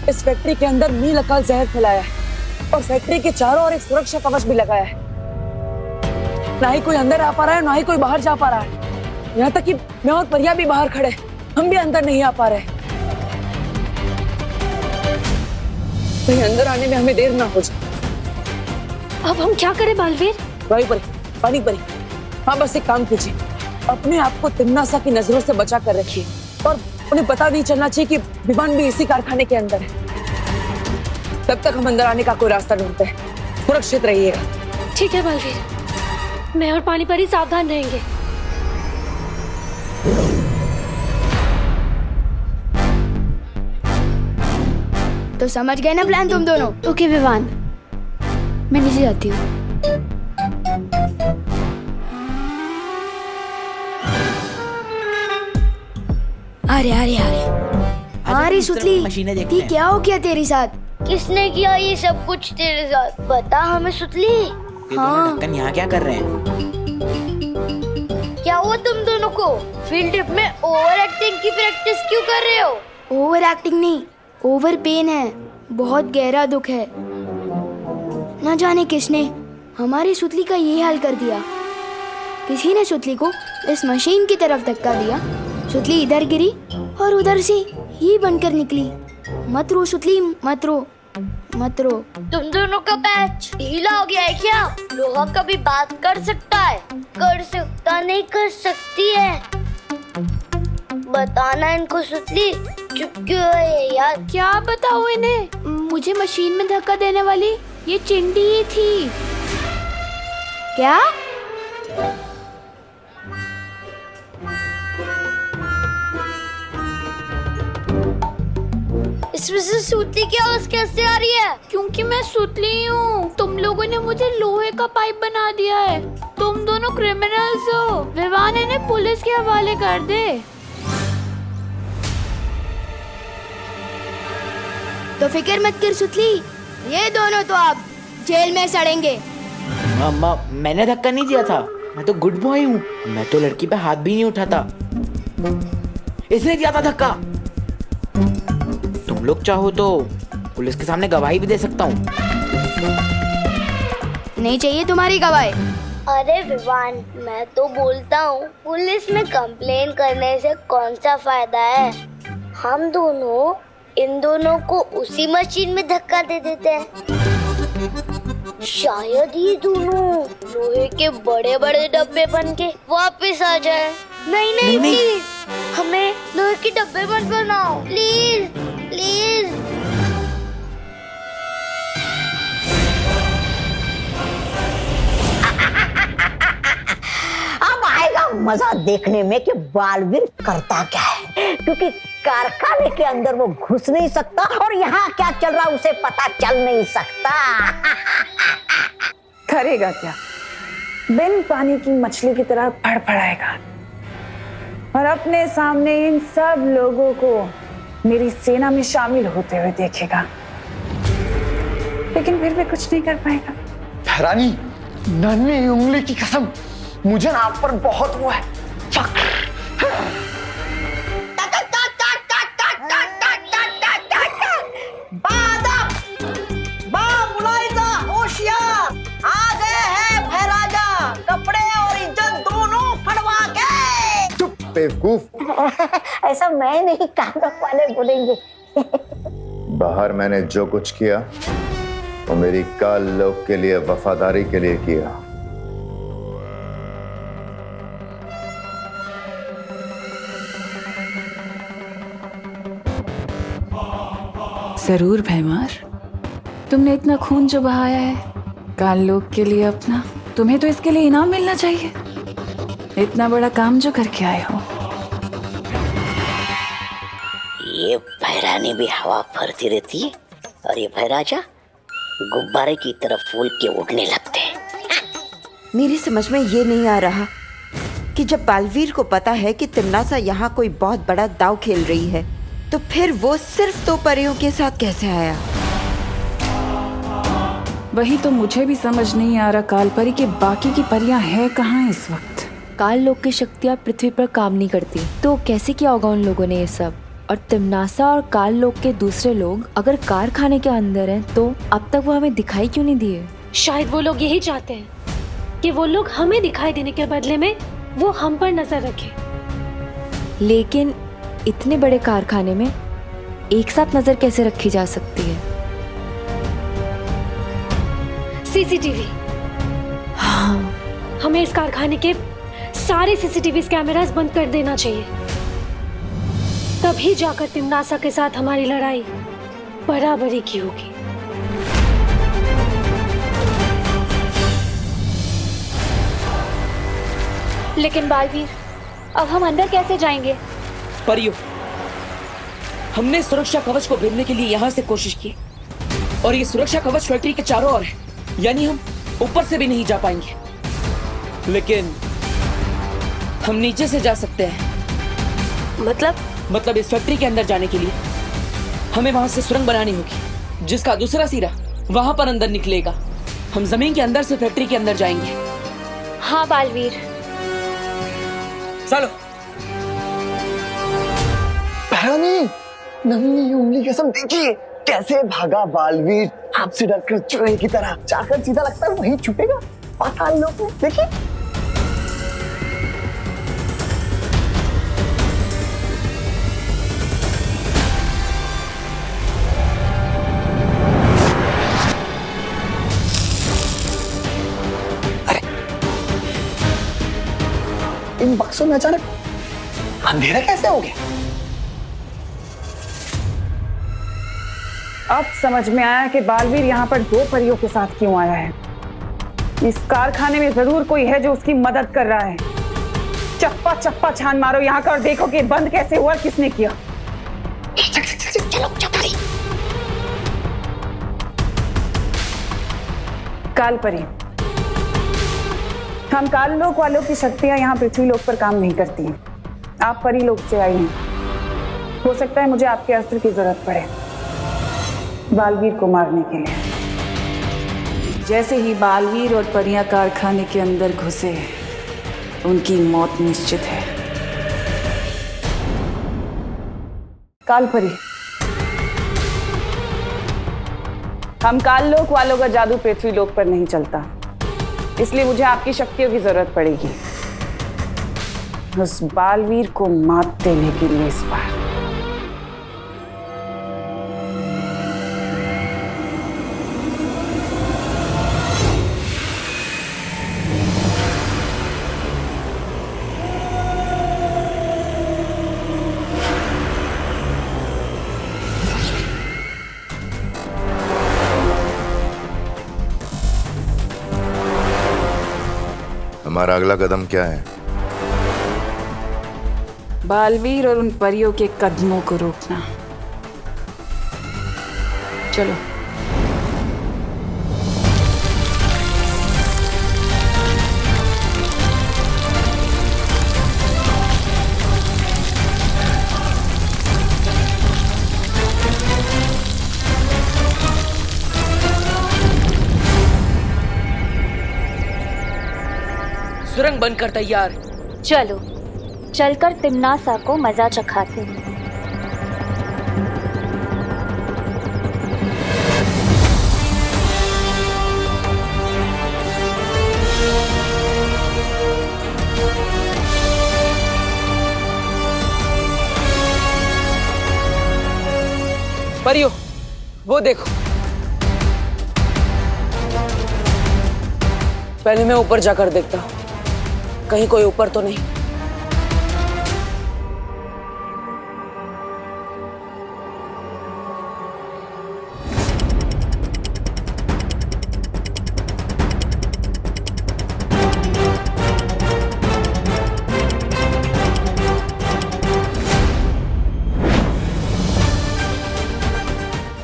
इस फैक्ट्री के अंदर नील अकाल जहर फैलाया है और फैक्ट्री के चारों ओर एक सुरक्षा कवच भी लगाया है। ना ही कोई अंदर आ पा रहा है, ना ही कोई बाहर जा पा रहा है। यहाँ तक कि मैं और परिया भी बाहर खड़े, हम भी अंदर नहीं आ पा रहे। कहीं अंदर आने में हमें देर ना हो जाए। अब हम क्या करें बालवीर? भाई परी, पानी परी, हाँ बस एक काम कीजिए, अपने आप को तिम्नासा की नजरों से बचा कर रखिए और उन्हें पता नहीं चलना चाहिए कि विवान भी इसी कारखाने के अंदर है। तब तक हम अंदर आने का कोई रास्ता ढूंढते हैं। सुरक्षित रहिएगा। ठीक है बालवीर, मैं और पानी परी सावधान रहेंगे। तो समझ गए ना प्लान तुम दोनों? ओके विवान, मैं नीचे जाती हूँ। अरे अरे अरे, अरे सुतली, ती क्या हो गया तेरे साथ? किसने किया ये सब कुछ तेरे साथ? बता हमें सुतली। हाँ, यहाँ क्या कर रहे हैं? क्या हुआ तुम दोनों को? फील्ड ट्रिप में ओवर एक्टिंग की प्रैक्टिस क्यों कर रहे हो? ओवर एक्टिंग नहीं, ओवर पेन है। बहुत गहरा दुख है। न जाने किसने हमारी सुतली का ये हाल कर दिया। किसी ने सुतली को इस मशीन की तरफ धक्का दिया। सुतली इधर गिरी और उधर से ही बनकर निकली। मत रो सुतली, मत रो, मत रो। तुम दोनों का पैच ढीला हो गया है क्या? लोहा कभी बात कर सकता है? कर सकता नहीं, कर सकती है। बताना इनको सुतली, चुप क्यों है यार? क्या बताओ इन्हें? मुझे मशीन में धक्का देने वाली ये चिंटी ही थी। क्या? इसमें से सुतली की आवाज कैसे आ रही है? क्योंकि मैं सुतली हूँ। तुम लोगों ने मुझे लोहे का पाइप बना दिया है। तुम दोनों क्रिमिनल्स हो। विवान इन्हें पुलिस के हवाले कर दे। तो फिक्र मत कर सुतली, ये दोनों तो आप जेल में सड़ेंगे। मम्मा, मैंने धक्का नहीं दिया था। मैं तो गुड बॉय हूँ। मैं तो लड़की पे हाथ भी नहीं उठाता। इसने दिया था धक्का। तुम लोग चाहो तो पुलिस के सामने गवाही भी दे सकता हूँ। नहीं चाहिए तुम्हारी गवाही। अरे विवान, मैं तो बोलता हूँ पुलिस में कंप्लेन करने से कौन सा फायदा है? हम दोनों इन दोनों को उसी मशीन में धक्का दे देते हैं। शायद ये दोनों लोहे के बड़े बड़े डब्बे बन के वापस आ जाए। नहीं नहीं प्लीज, हमें लोहे के डब्बे मत बनाओ प्लीज प्लीज। अब आएगा मजा देखने में कि बालवीर करता क्या है, क्योंकि कारखाने के अंदर वो घुस नहीं सकता और यहाँ क्या चल रहा उसे पता चल नहीं सकता। करेगा क्या? बिन पानी की मछली की तरह फड़फड़ाएगा और अपने सामने इन सब लोगों को मेरी सेना में शामिल होते हुए देखेगा, लेकिन फिर भी कुछ नहीं कर पाएगा। भैरानी, नन्ही उंगली की कसम, मुझे ना आप पर बहुत वो है बेवकूफ। ऐसा मैं नहीं, कागज वाले बोलेंगे। बाहर मैंने जो कुछ किया वो मेरी काल लोक के लिए, वफादारी के लिए किया। जरूर भैमार, तुमने इतना खून जो बहाया है काल लोक के लिए अपना, तुम्हें तो इसके लिए इनाम मिलना चाहिए। इतना बड़ा काम जो करके आए हो। ये भैरानी भी हवा भरती रहती है और ये भैराजा गुब्बारे की तरफ फूल के उड़ने लगते हैं। मेरी समझ में ये नहीं आ रहा कि जब बालवीर को पता है कि तिम्नासा यहाँ कोई बहुत बड़ा दांव खेल रही है, तो फिर वो सिर्फ 2 परियों के साथ कैसे आया। वही तो मुझे भी समझ नहीं आ रहा काल परी के बाकी की परियां हैं कहाँ इस वक्त। काल लोक की शक्तियाँ पृथ्वी पर काम नहीं करती, तो कैसे किया होगा उन लोगों ने ये सब। और तिम्नासा और काल लोक के दूसरे लोग अगर कारखाने के अंदर हैं, तो अब तक वो हमें दिखाई क्यों नहीं दिए? शायद वो लोग यही चाहते हैं कि वो लोग हमें दिखाई देने के बदले में वो हम पर नजर रखें। लेकिन इतने बड़े कारखाने में एक साथ नजर कैसे रखी जा सकती है? सीसीटीवी। हाँ, हमें इस कारखाने के सारे सीसीटीवी कैमरास बंद कर देना चाहिए। तभी जाकर तिमनासा के साथ हमारी लड़ाई बराबरी की होगी। लेकिन बालवीर, अब हम अंदर कैसे जाएंगे? परियो, हमने सुरक्षा कवच को भेजने के लिए यहाँ से कोशिश की और ये सुरक्षा कवच फैक्ट्री के चारों ओर है, यानी हम ऊपर से भी नहीं जा पाएंगे। लेकिन हम नीचे से जा सकते हैं। मतलब इस फैक्ट्री के अंदर जाने के लिए हमें वहां से सुरंग बनानी होगी, जिसका दूसरा सिरा वहां पर अंदर निकलेगा। हम जमीन के अंदर से फैक्ट्री के अंदर जाएंगे। हाँ बालवीर, चलो। भैरवनी, नन्ही उंगली कसम, देखिए कैसे भागा बालवीर, आपसे डरकर चूहे की तरह। जाकर सीधा लगता है वहीं छुपेगा पाताल लोक में। देखिए इन बक्सों में अचानक अंधेरा कैसे हो गया? अब समझ में आया कि बालवीर यहाँ पर दो परियों के साथ क्यों आया है। इस कारखाने में जरूर कोई है जो उसकी मदद कर रहा है। चप्पा चप्पा छान मारो यहाँ का और देखो कि बंद कैसे हुआ, किसने किया। चलो कालपरी, हम काल लोक वालों की शक्तियां यहाँ पृथ्वी लोक पर काम नहीं करती हैं। आप परी लोक से आई हैं। हो सकता है मुझे आपके अस्त्र की जरूरत पड़े बालवीर को मारने के लिए। जैसे ही बालवीर और परियां कारखाने के अंदर घुसे, उनकी मौत निश्चित है। कालपरी, हम काल लोक वालों का जादू पृथ्वी लोक पर नहीं चलता, इसलिए मुझे आपकी शक्तियों की जरूरत पड़ेगी उस बालवीर को मात देने के लिए इस बार। हमारा अगला कदम क्या है? बालवीर और उन परियों के कदमों को रोकना। चलो। सुरंग बनकर तैयार। चलो चलकर तिमनासा को मजा चखाते हैं। परियो, वो देखो। पहले मैं ऊपर जाकर देखता हूँ, कहीं कोई ऊपर तो नहीं।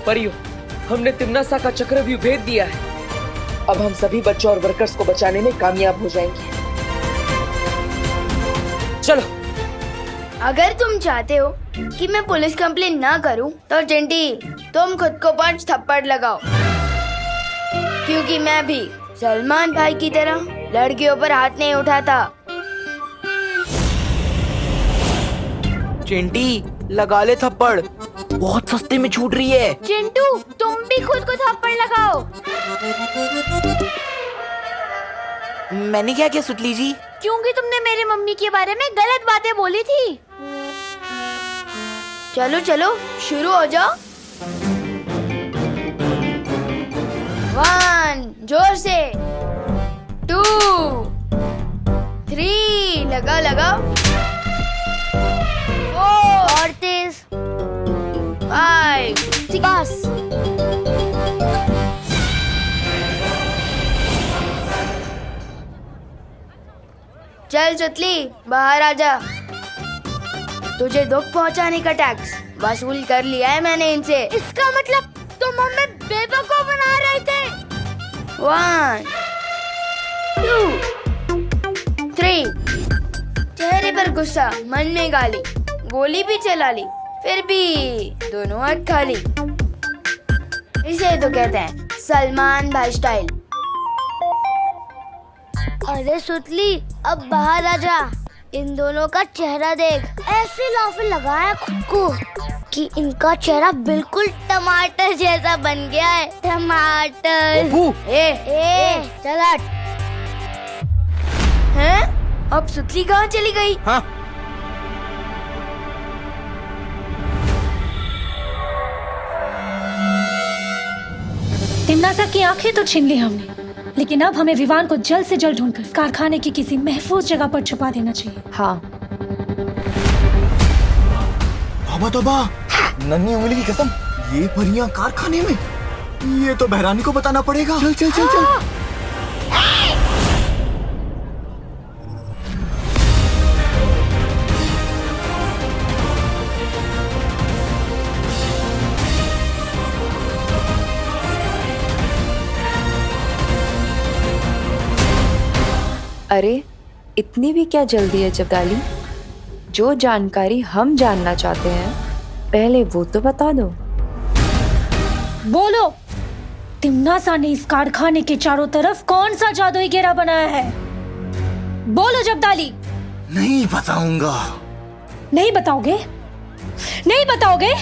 परियो, हमने तिमनासा का चक्रव्यूह भेद दिया है। अब हम सभी बच्चों और वर्कर्स को बचाने में कामयाब हो जाएंगे। चलो। अगर तुम चाहते हो कि मैं पुलिस कंप्लेन ना करूं, तो चिंटी तुम खुद को 5 थप्पड़ लगाओ, क्योंकि मैं भी सलमान भाई की तरह लड़कियों पर हाथ नहीं उठाता। चिंटी लगा ले थप्पड़, बहुत सस्ते में छूट रही है। चिंटू तुम भी खुद को थप्पड़ लगाओ। मैंने क्या किया सुतली जी? क्योंकि तुमने मेरी मम्मी के बारे में गलत बातें बोली थी। चलो चलो शुरू हो जाओ। 1 जोर से 2 3 लगा लगा 4 और तेज 5 बस। चल सुतली बाहर आजा। तुझे दुख पहुंचाने का टैक्स वसूल कर लिया है मैंने इनसे। इसका मतलब तुम हमें बेवकूफ बना रहे थे। 1 2 3 चेहरे पर गुस्सा, मन में गाली, गोली भी चला ली, फिर भी दोनों हाथ खाली। इसे तो कहते हैं सलमान भाई स्टाइल। अरे सुतली अब बाहर आजा। इन दोनों का चेहरा देख, ऐसे लाफे लगाया खुद को कि इनका चेहरा बिल्कुल टमाटर जैसा बन गया है। टमाटर। चल हट। हैं? अब सुतली कहाँ चली गई? हाँ। तिमनासा की आंखें तो छीन ली हमने, लेकिन अब हमें विवान को जल्द से जल्द ढूंढकर कारखाने की किसी महफूज जगह पर छुपा देना चाहिए। हाँ। तौबा, नन्ही उंगली की कसम, ये परियां कारखाने में? ये तो बहरानी को बताना पड़ेगा। चल चल चल चल। अरे इतनी भी क्या जल्दी है जब्दाली? जो जानकारी हम जानना चाहते हैं पहले वो तो बता दो। बोलो, तिमनासा ने इस कारखाने के चारों तरफ कौन सा जादुई घेरा बनाया है? बोलो जब्दाली। नहीं बताऊंगा। नहीं बताओगे? नहीं बताओगे?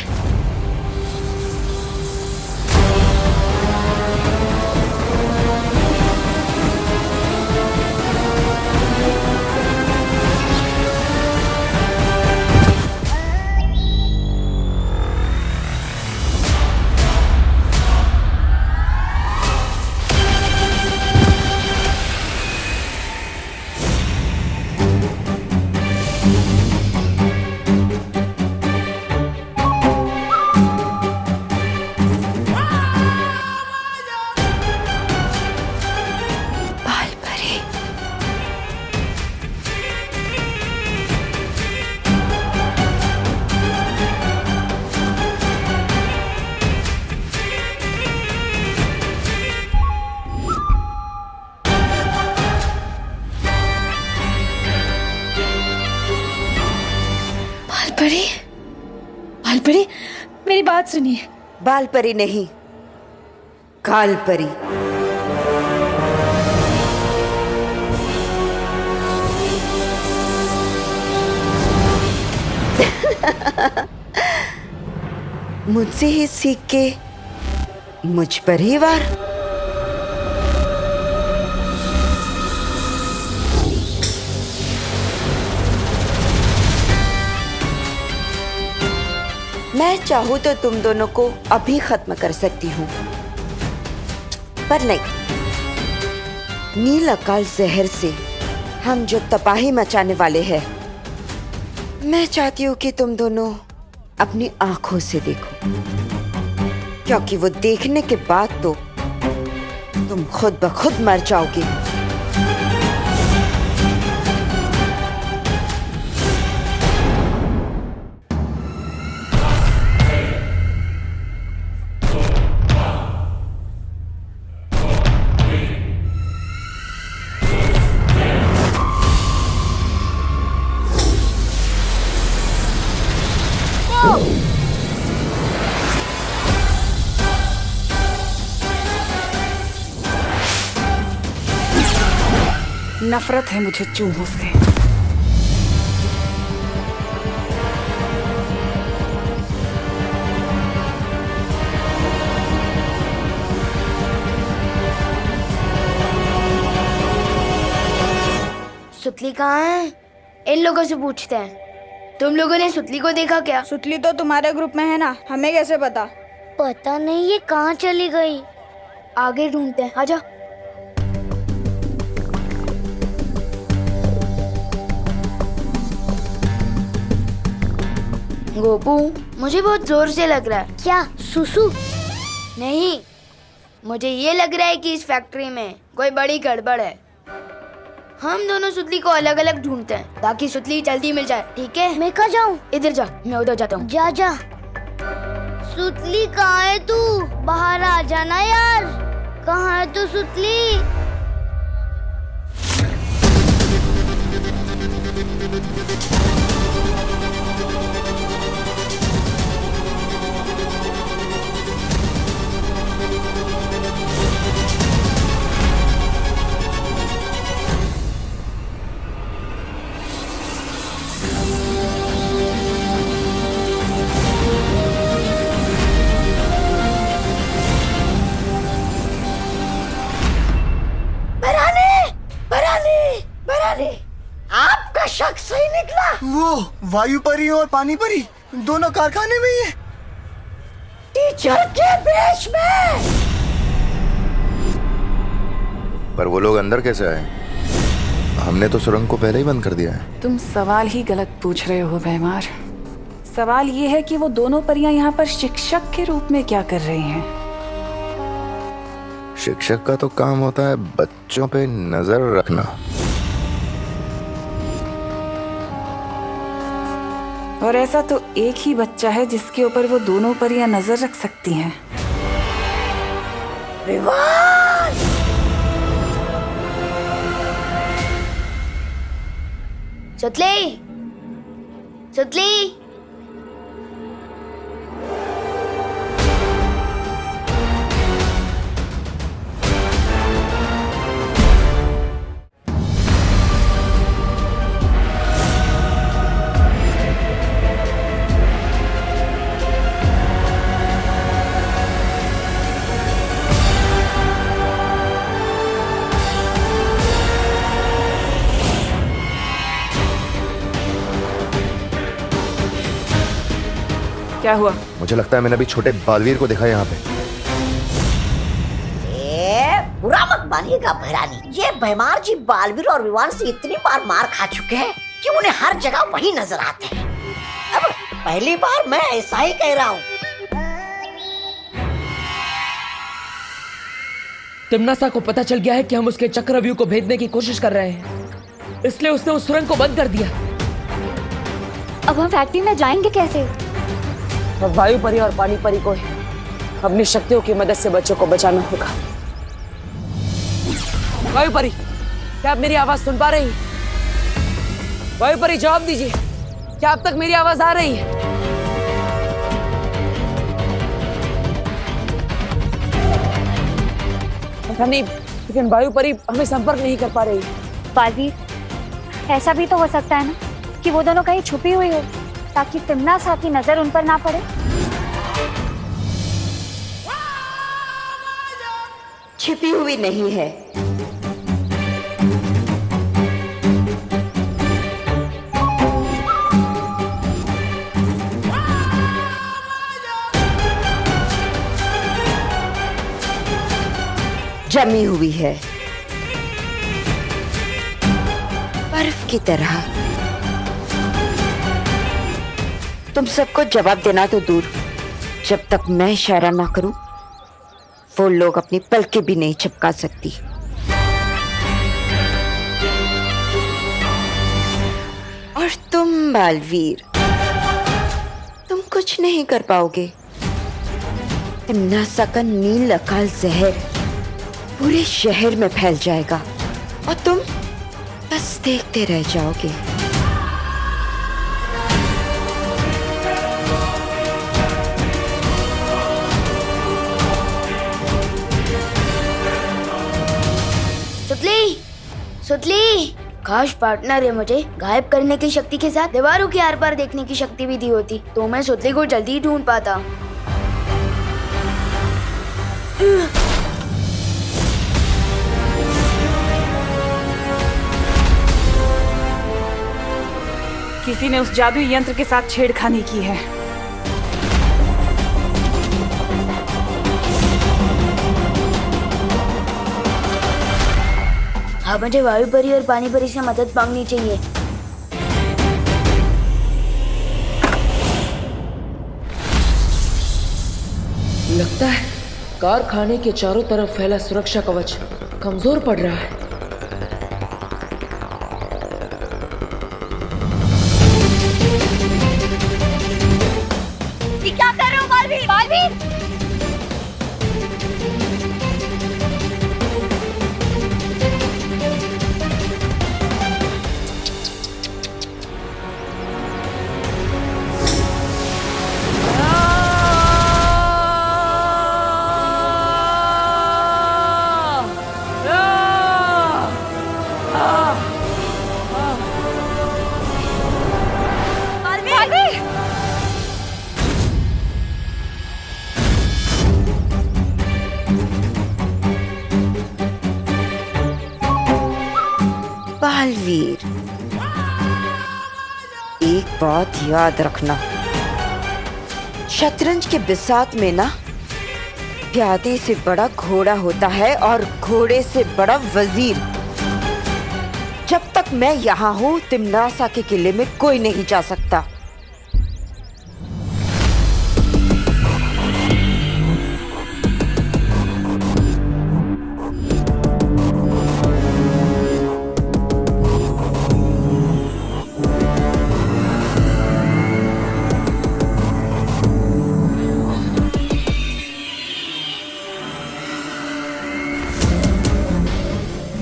बालपरी, मेरी बात सुनिए। बालपरी नहीं, कालपरी। मुझसे ही सीख के मुझ पर ही वार। मैं चाहूं तो तुम दोनों को अभी खत्म कर सकती हूँ, पर नहीं। नील अकाल जहर से हम जो तबाही मचाने वाले हैं, मैं चाहती हूँ कि तुम दोनों अपनी आंखों से देखो, क्योंकि वो देखने के बाद तो तुम खुद ब खुद मर जाओगे। नफरत है मुझे चूहों से। सुतली कहाँ है? इन लोगों से पूछते हैं। तुम लोगों ने सुतली को देखा क्या? सुतली तो तुम्हारे ग्रुप में है ना, हमें कैसे पता? पता नहीं ये कहाँ चली गई। आगे ढूंढते हैं, आजा। गोपू, मुझे बहुत जोर से लग रहा है। क्या सुसु? नहीं, मुझे ये लग रहा है कि इस फैक्ट्री में कोई बड़ी गड़बड़ है। हम दोनों सुतली को अलग अलग ढूंढते हैं ताकि सुतली जल्दी मिल जाए, ठीक है? मैं कहाँ जाऊँ? इधर जा, मैं उधर जाता हूँ। जा जा। सुतली कहाँ है तू? बाहर आ जाना यार। कहाँ है तू सुतली? आपका शक सही निकला। वो वायु परी और पानी परी दोनों कारखाने में ही है। टीचर के बेश में। पर वो लोग अंदर कैसे आए? हमने तो सुरंग को पहले ही बंद कर दिया है। तुम सवाल ही गलत पूछ रहे हो भैमार। सवाल ये है कि वो दोनों परियां यहाँ पर शिक्षक के रूप में क्या कर रही हैं? शिक्षक का तो काम होता है बच्चों पे नजर रखना। और ऐसा तो एक ही बच्चा है जिसके ऊपर वो दोनों परियां नजर रख सकती हैं। विवान! सुतली, सुतली, क्या हुआ? मुझे लगता है मैंने अभी छोटे बालवीर को देखा यहाँ पे। बुरा मत मानिएगा भैरानी, ये भैमार जी बालवीर और विवान से इतनी बार मार खा चुके हैं कि उन्हें हर जगह वही नजर आते हैं। अब पहली बार मैं ऐसा ही कह रहा हूँ। तिम्नासा को पता चल गया है कि हम उसके चक्रव्यूह को भेदने की कोशिश कर रहे हैं, इसलिए उसने उस सुरंग को बंद कर दिया। अब हम फैक्ट्री में जाएंगे कैसे? अब वायु परी और पानी परी को अपनी शक्तियों की मदद से बच्चों को बचाना होगा। वायु परी, क्या आप मेरी आवाज सुन पा रही हैं? वायु परी जवाब दीजिए, क्या अब तक मेरी आवाज आ रही है? पता नहीं, लेकिन वायु परी हमें संपर्क नहीं कर पा रही। बालवीर, ऐसा भी तो हो सकता है ना कि वो दोनों कहीं छुपी हुई हो ताकि तिम्नासा की नजर उन पर ना पड़े। छिपी हुई नहीं है, जमी हुई है, बर्फ की तरह। तुम सबको जवाब देना तो दूर, जब तक मैं इशारा ना करूं वो लोग अपनी पलकें भी नहीं झपका सकती। और तुम बालवीर, तुम कुछ नहीं कर पाओगे। तिम्नासा का नील अकाल जहर पूरे शहर में फैल जाएगा और तुम बस देखते रह जाओगे। सुतली, सुतली, काश पार्टनर है मुझे गायब करने की शक्ति के साथ दीवारों के आर पार देखने की शक्ति भी दी होती तो मैं सुतली को जल्दी ढूंढ पाता। किसी ने उस जादुई यंत्र के साथ छेड़खानी की है। हाँ, मुझे वायु परी और पानी परी से मदद मांगनी चाहिए। लगता है कारखाने के चारों तरफ फैला सुरक्षा कवच कमजोर पड़ रहा है। ये क्या कर रहे हो बालवीर? बालवीर! बालवीर, एक बात याद रखना, शतरंज के बिसात में ना प्यादे से बड़ा घोड़ा होता है और घोड़े से बड़ा वजीर। जब तक मैं यहाँ हूँ तिमनासा के किले में कोई नहीं जा सकता।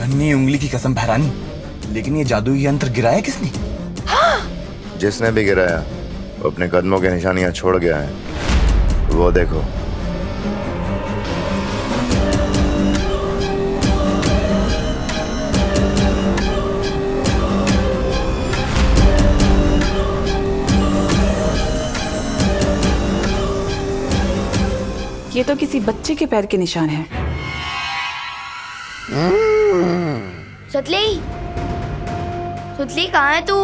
नन्ही उंगली की कसम भैरानी, लेकिन ये जादुई यंत्र गिराया किसने? जिसने भी गिराया वो अपने कदमों के निशानियां छोड़ गया है। वो देखो। ये तो किसी बच्चे के पैर के निशान हैं। सुतली, सुतली कहाँ है तू?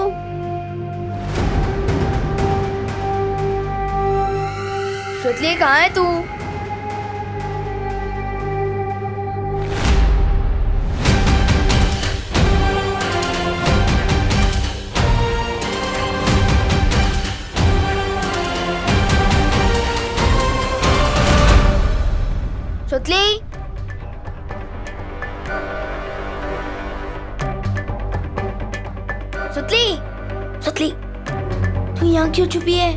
सुतली कहाँ है तू? सुतली, सुतली, सुतली, तू यहाँ क्यों छुपी है?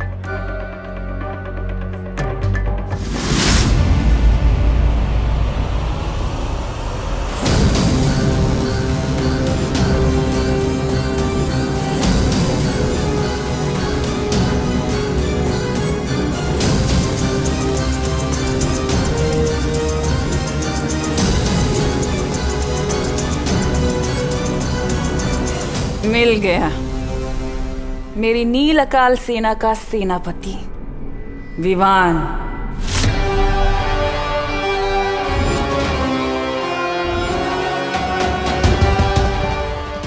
मिल गया मेरी नील अकाल सेना का सेनापति विवान।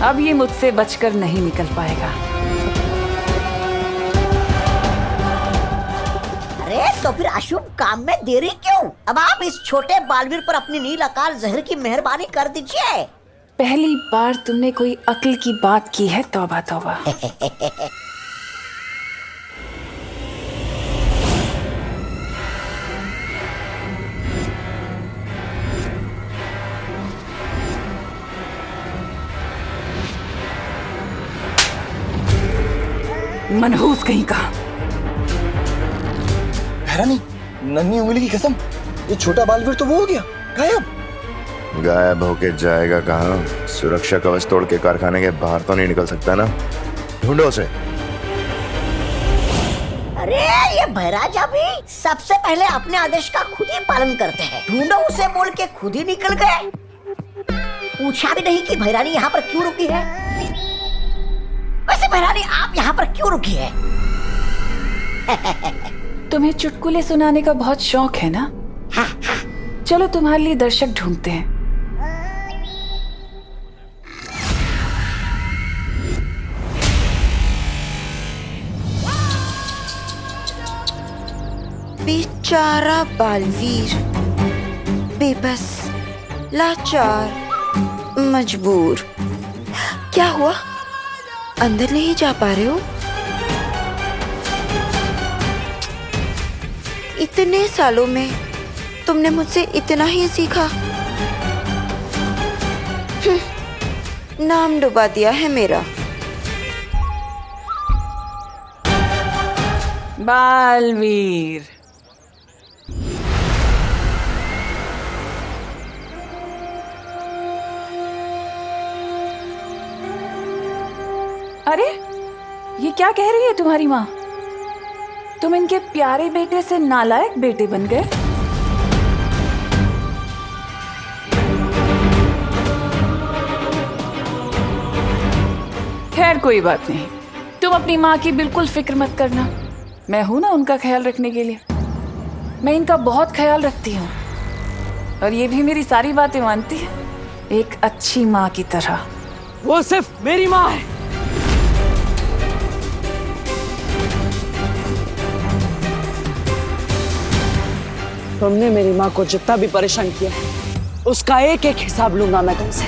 अब ये मुझसे बचकर नहीं निकल पाएगा। अरे तो फिर अशुभ काम में देरी क्यों? अब आप इस छोटे बालवीर पर अपनी नील अकाल जहर की मेहरबानी कर दीजिए। पहली बार तुमने कोई अक्ल की बात की है। तौबा तौबा। मनहूस कहीं का। भैरानी, नन्ही उंगली की कसम, ये छोटा बालवीर तो वो हो गया गायब। गायब होके जाएगा कहाँ? सुरक्षा कवच तोड़ के कारखाने के बाहर तो नहीं निकल सकता ना। ढूंढो उसे। अरे ये भैराजा भी सबसे पहले अपने आदेश का खुद ही पालन करते हैं। ढूंढो उसे बोल के खुद ही निकल गए। पूछा भी नहीं कि भैरानी यहाँ पर क्यों रुकी है। वैसे भैरानी आप यहाँ पर क्यों रुकी है? तुम्हें चुटकुले सुनाने का बहुत शौक है ना? चलो तुम्हारे लिए दर्शक ढूंढते हैं। बेचारा बालवीर, बेबस, लाचार, मजबूर। क्या हुआ? अंदर नहीं जा पा रहे हो? इतने सालों में तुमने मुझसे इतना ही सीखा? नाम डुबा दिया है मेरा। बालवीर, अरे ये क्या कह रही है तुम्हारी माँ? तुम इनके प्यारे बेटे से नालायक बेटे बन गए। खैर कोई बात नहीं, तुम अपनी माँ की बिल्कुल फिक्र मत करना, मैं हूं ना उनका ख्याल रखने के लिए। मैं इनका बहुत ख्याल रखती हूँ और ये भी मेरी सारी बातें मानती है, एक अच्छी माँ की तरह। वो सिर्फ मेरी माँ है। तुमने मेरी माँ को जितना भी परेशान किया उसका एक एक हिसाब लूंगा मैं तुमसे।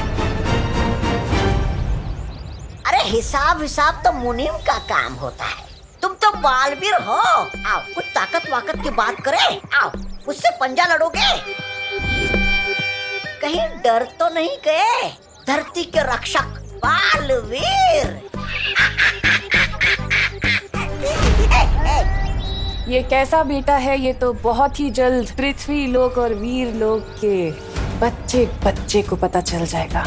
अरे हिसाब हिसाब तो मुनीम का काम होता है, तुम तो बालवीर हो। आओ कुछ ताकत वाकत की बात करें, आओ मुझसे पंजा लड़ोगे? कहीं डर तो नहीं गए? धरती के रक्षक बालवीर। ये कैसा बेटा है ये तो बहुत ही जल्द पृथ्वी लोक और वीर लोक के बच्चे बच्चे को पता चल जाएगा,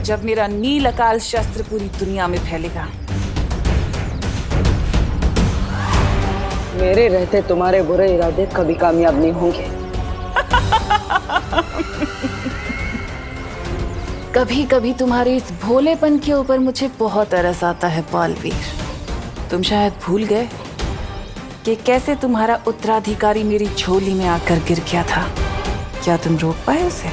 जब मेरा नील अकाल शस्त्र पूरी दुनिया में फैलेगा। मेरे रहते तुम्हारे बुरे इरादे कभी कामयाब नहीं होंगे। कभी कभी तुम्हारे इस भोलेपन के ऊपर मुझे बहुत तरस आता है बालवीर। तुम शायद भूल गए कि कैसे तुम्हारा उत्तराधिकारी मेरी झोली में आकर गिर गया था। क्या तुम रोक पाए उसे?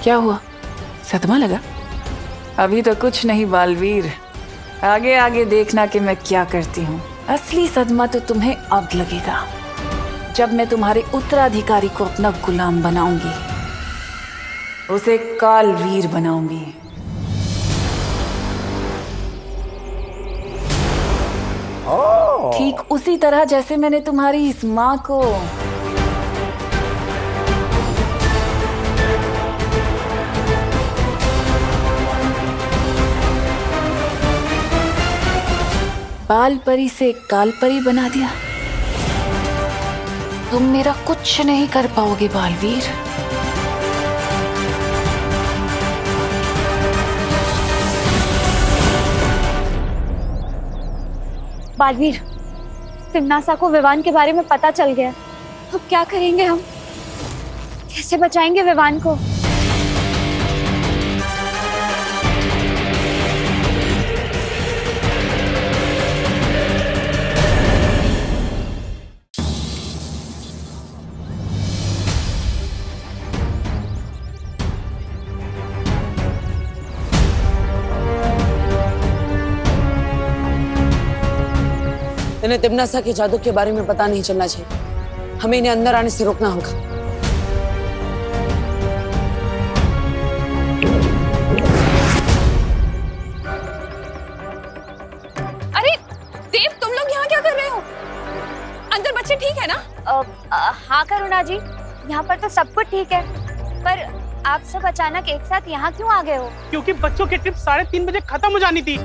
क्या हुआ, सदमा लगा? अभी तो कुछ नहीं बालवीर, आगे आगे देखना कि मैं क्या करती हूँ। असली सदमा तो तुम्हें अब लगेगा, जब मैं तुम्हारे उत्तराधिकारी को अपना गुलाम बनाऊंगी, उसे कालवीर बनाऊंगी। ठीक उसी तरह जैसे मैंने तुम्हारी इस माँ को बाल परी से काल परी बना दिया। तुम मेरा कुछ नहीं कर पाओगे बालवीर। बालवीर, तिमनासा को विवान के बारे में पता चल गया, अब क्या करेंगे हम? कैसे बचाएंगे विवान को? इन्हें तिमनासा के जादू के बारे में पता नहीं चलना चाहिए, हमें इन्हें अंदर आने से रोकना होगा। अरे देव, तुम लोग यहाँ क्या कर रहे हो? अंदर बच्चे ठीक है ना? हाँ करुणा जी, यहाँ पर तो सब कुछ ठीक है, पर आप सब अचानक एक साथ यहाँ क्यों आ गए हो? क्योंकि बच्चों की ट्रिप 3:30 बजे खत्म हो जानी थी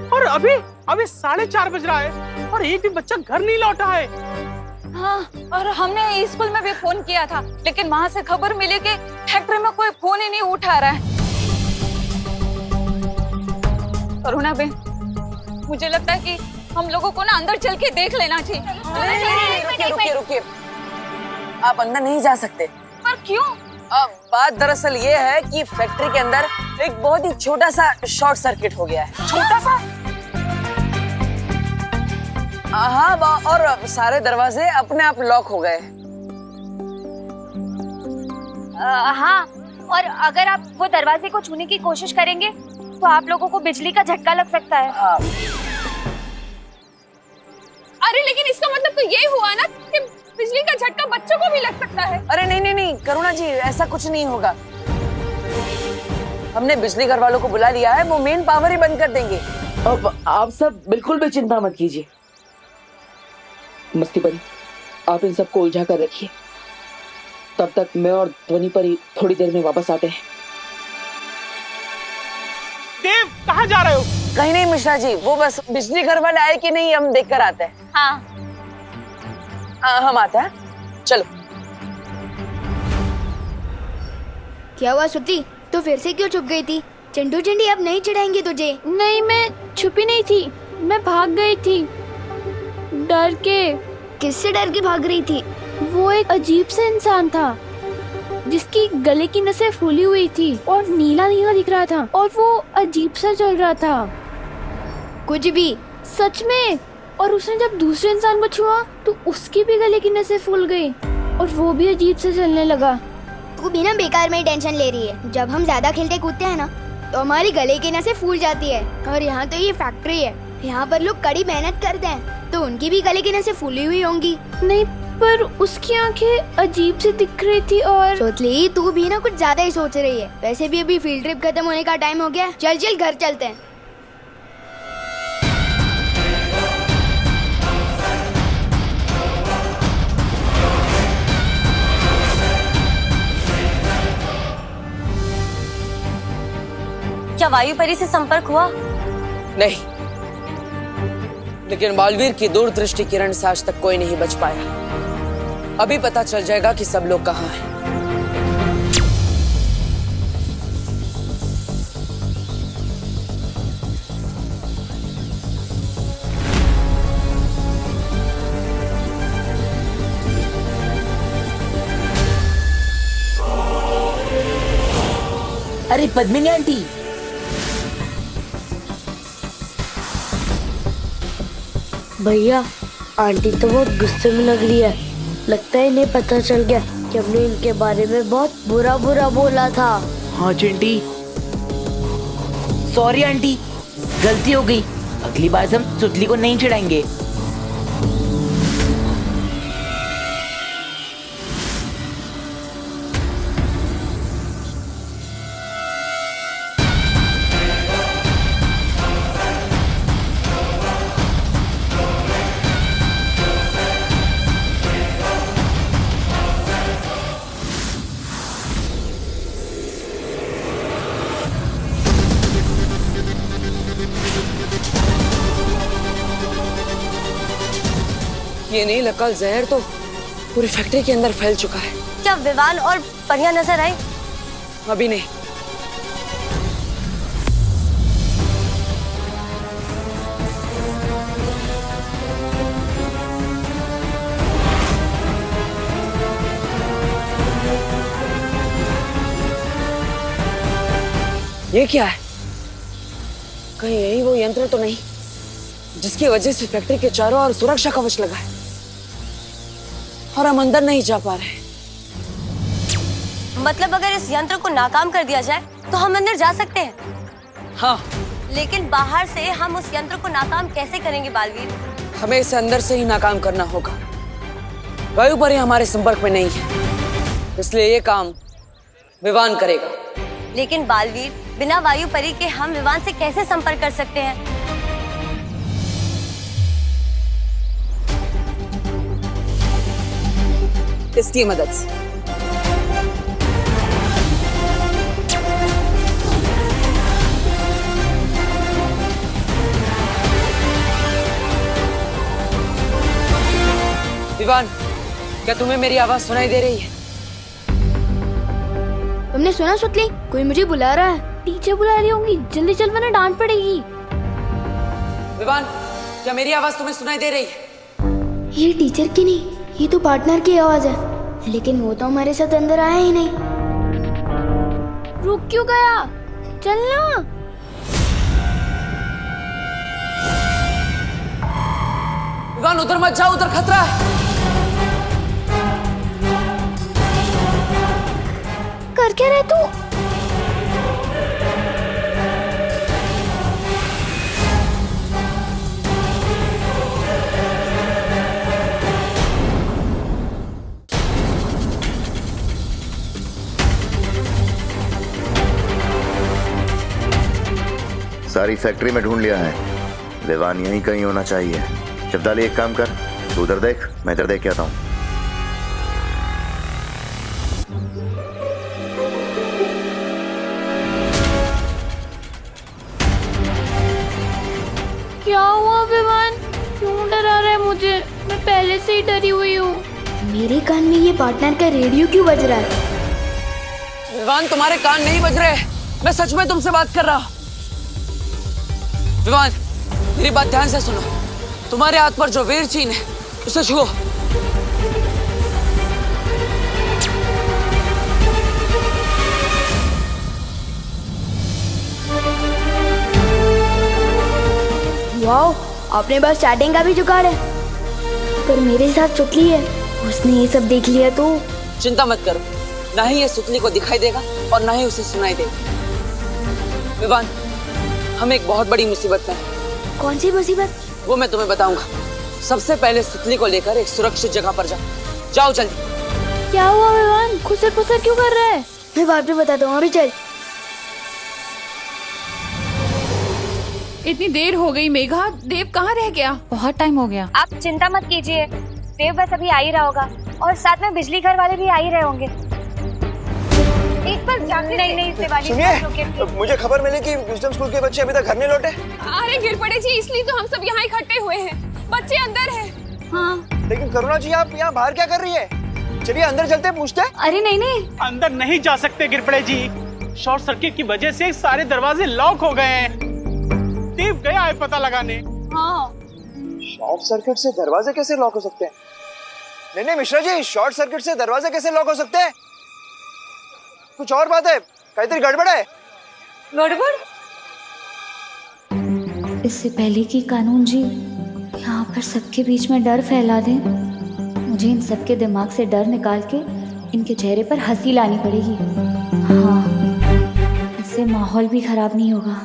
और अभी 4:30 बज रहा है और एक भी बच्चा घर नहीं लौटा है। हाँ, और हमने स्कूल में भी फोन किया था, लेकिन वहाँ से खबर मिली कि फैक्ट्री में कोई फोन ही नहीं उठा रहा है। करुणा बहन, मुझे लगता है कि हम लोगों को ना अंदर चल के देख लेना चाहिए। रुकिए, आप अंदर नहीं जा सकते। पर क्यों? बात दरअसल ये है कि फैक्ट्री के अंदर एक बहुत ही छोटा सा शॉर्ट सर्किट हो गया है। छोटा सा? हाँ, और सारे दरवाजे अपने आप लॉक हो गए। हाँ, और अगर आप वो दरवाजे को छूने की कोशिश करेंगे तो आप लोगों को बिजली का झटका लग सकता है। हाँ। अरे लेकिन इसका मतलब तो ये हुआ ना कि बिजली का झटका बच्चों को भी लग सकता है। अरे नहीं करुणा जी, ऐसा कुछ नहीं होगा। हमने बिजली घर वालों को बुला लिया है, वो मेन पावर ही बंद कर देंगे। अब आप सब बिल्कुल भी चिंता मत कीजिए। मस्ती परी, आप इन सबको उलझा कर रखिए। तब तक मैं और ध्वनि परी थोड़ी देर में वापस आते हैं। देव, कहाँ जा रहे हो? कहीं नहीं मिश्रा जी, वो बस बिजली घर वाले आए कि नहीं हम देख कर आते हैं। हाँ हम आते हैं, चलो। क्या हुआ श्रुति, तू फिर से क्यों छुप गई थी? चिंटू चिंटी अब नहीं चिढ़ाएंगे तुझे। नहीं, मैं छुपी नहीं थी, मैं भाग गई थी डर के। किससे डर के भाग रही थी? वो एक अजीब सा इंसान था जिसकी गले की नसें फूली हुई थी और नीला नीला दिख रहा था और वो अजीब सा चल रहा था। कुछ भी? सच में। और उसने जब दूसरे इंसान को छुआ तो उसकी भी गले की नसें फूल गई और वो भी अजीब से चलने लगा। तू बिना बेकार में टेंशन ले रही है। जब हम ज्यादा खेलते कूदते हैं ना तो हमारी गले की नसें फूल जाती है। और यहाँ तो ये फैक्ट्री है, यहाँ पर लोग कड़ी मेहनत करते हैं, तो उनकी भी गले की नसें फूली हुई होंगी। नहीं, पर उसकी आंखें अजीब सी दिख रही थी। और सोचली, तू भी ना कुछ ज्यादा ही सोच रही है। वैसे भी अभी फील्ड ट्रिप खत्म होने का टाइम हो गया। चल चल घर चलते हैं। क्या वायु परी से संपर्क हुआ? नहीं, लेकिन बालवीर की दूरदृष्टि किरण से आज तक कोई नहीं बच पाया। अभी पता चल जाएगा कि सब लोग कहाँ हैं। अरे पद्मिनी आंटी, भैया आंटी तो बहुत गुस्से में लग रही है। लगता है इन्हें पता चल गया कि हमने इनके बारे में बहुत बुरा बुरा बोला था। हाँ चिंटी, सॉरी आंटी, गलती हो गई। अगली बार से हम सुतली को नहीं चिढ़ाएंगे। ये नील अकल जहर तो पूरी फैक्ट्री के अंदर फैल चुका है। क्या विवान और परिया नजर आई? अभी नहीं। ये क्या है? कहीं यही वो यंत्र तो नहीं जिसकी वजह से फैक्ट्री के चारों ओर सुरक्षा कवच लगा है और हम अंदर नहीं जा पा रहे? मतलब अगर इस यंत्र को नाकाम कर दिया जाए तो हम अंदर जा सकते हैं? हाँ। लेकिन बाहर से हम उस यंत्र को नाकाम कैसे करेंगे बालवीर? हमें इसे अंदर से ही नाकाम करना होगा। वायु परी हमारे संपर्क में नहीं है, इसलिए ये काम विवान करेगा। लेकिन बालवीर, बिना वायु परी के हम विवान से कैसे संपर्क कर सकते हैं? इसकी मदद से। विवान, क्या तुम्हें मेरी आवाज सुनाई दे रही है? तुमने सुना सुतली? कोई मुझे बुला रहा है। टीचर बुला रही होंगी, जल्दी चल वरना डांट पड़ेगी। विवान, क्या मेरी आवाज तुम्हें सुनाई दे रही है? ये टीचर की नहीं, ये तो पार्टनर की आवाज है। लेकिन वो तो हमारे साथ अंदर आया ही नहीं। रुक क्यों गया? चलना। विवान, उधर मत जाओ, उधर खतरा है। कर क्या रहे तू? सारी फैक्ट्री में ढूंढ लिया है, विवान यहीं कहीं होना चाहिए। शब्दाली एक काम कर, तू उधर देख, मैं इधर देख के आता हूँ। क्या हुआ विवान? क्यों डरा रहा है मुझे? मैं पहले से ही डरी हुई हूँ। मेरे कान में ये पार्टनर का रेडियो क्यों बज रहा है? विवान, तुम्हारे कान नहीं बज रहे। मैं सच में तुमसे बात कर रहा हूँ। विवान, मेरी बात ध्यान से सुनो। तुम्हारे हाथ पर जो वीर चिन्ह है उसे छुओ। वाओ, आपने बस चैटिंग का भी जुगाड़ है। पर मेरे साथ सुतली है, उसने ये सब देख लिया तो? चिंता मत करो, ना ही ये सुतली को दिखाई देगा और ना ही उसे सुनाई देगा। विवान, हम एक बहुत बड़ी मुसीबत में हैं। कौन सी मुसीबत? वो मैं तुम्हें बताऊंगा। सबसे पहले सुतली को लेकर एक सुरक्षित जगह पर जाओ। जाओ जल्दी। क्या हुआ विवान? खुसर पुसर क्यों कर रहा है? मैं बाद में बताता हूँ, अभी चल। इतनी देर हो गई मेघा, देव कहाँ रह गया? बहुत टाइम हो गया। आप चिंता मत कीजिए, देव बस अभी आ ही रहा होगा और साथ में बिजली घर वाले भी आ ही रहे होंगे। एक बार जाके नहीं दिवाली। सुनिए, मुझे खबर मिली कि विजडम स्कूल के बच्चे अभी तक घर नहीं लौटे। अरे गिर पड़े जी, इसलिए तो हम सब यहाँ इकट्ठे हुए हैं। बच्चे अंदर हैं। हाँ। लेकिन करुणा जी, आप यहाँ बाहर क्या कर रही है? चलिए अंदर चलते हैं, पूछते हैं। अरे नहीं, अंदर नहीं जा सकते गिरपड़े जी। शॉर्ट सर्किट की वजह से सारे दरवाजे लॉक हो गए हैं। देव गया है पता लगाने। हाँ। शॉर्ट सर्किट से दरवाजे कैसे लॉक हो सकते हैं? नहीं मिश्रा जी, शॉर्ट सर्किट से दरवाजे कैसे लॉक हो सकते हैं? कुछ और बात है, कहीं गड़बड़ है। गड़बड़? इससे पहले कि कानून जी यहाँ पर सबके बीच में डर फैला दें, मुझे इन सबके दिमाग से डर निकाल के इनके चेहरे पर हंसी लानी पड़ेगी। हाँ, इससे माहौल भी खराब नहीं होगा।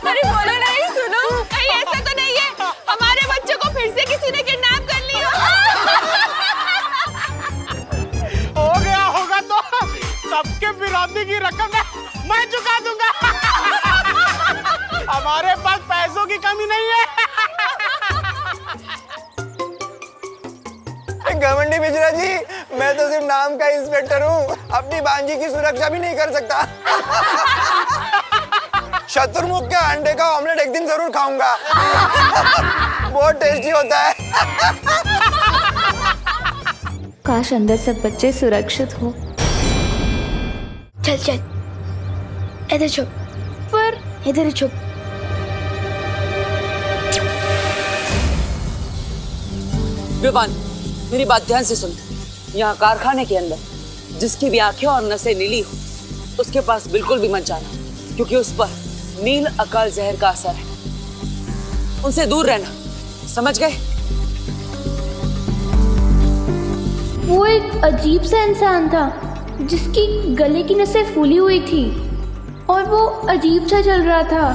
अरे बोलो नहीं, सुनो, कहीं ऐसा तो नहीं है हमारे बच्चों को फिर से किसी ने किडनैप कर लिया? हो गया होगा तो सबके विरोधी की रकम मैं चुका दूंगा। हमारे पास पैसों की कमी नहीं है। घमंडी मिश्रा जी, मैं तो सिर्फ नाम का इंस्पेक्टर हूँ, अपनी बांजी की सुरक्षा भी नहीं कर सकता। शतुरमुख के अंडे का ऑमलेट एक दिन जरूर खाऊंगा। बहुत टेस्टी होता है। काश अंदर सब बच्चे सुरक्षित हो। चल इधर छुप। पर इधर छुप। विवान, मेरी बात ध्यान से सुन। यहाँ कारखाने के अंदर जिसकी भी आंखें और नसें नीली हो, उसके पास बिल्कुल भी मत जाना, क्योंकि उस पर नील अकाल जहर का असर है। उनसे दूर रहना, समझ गए? वो एक अजीब सा इंसान था जिसकी गले की नसें फूली हुई थी और वो अजीब सा चल रहा था।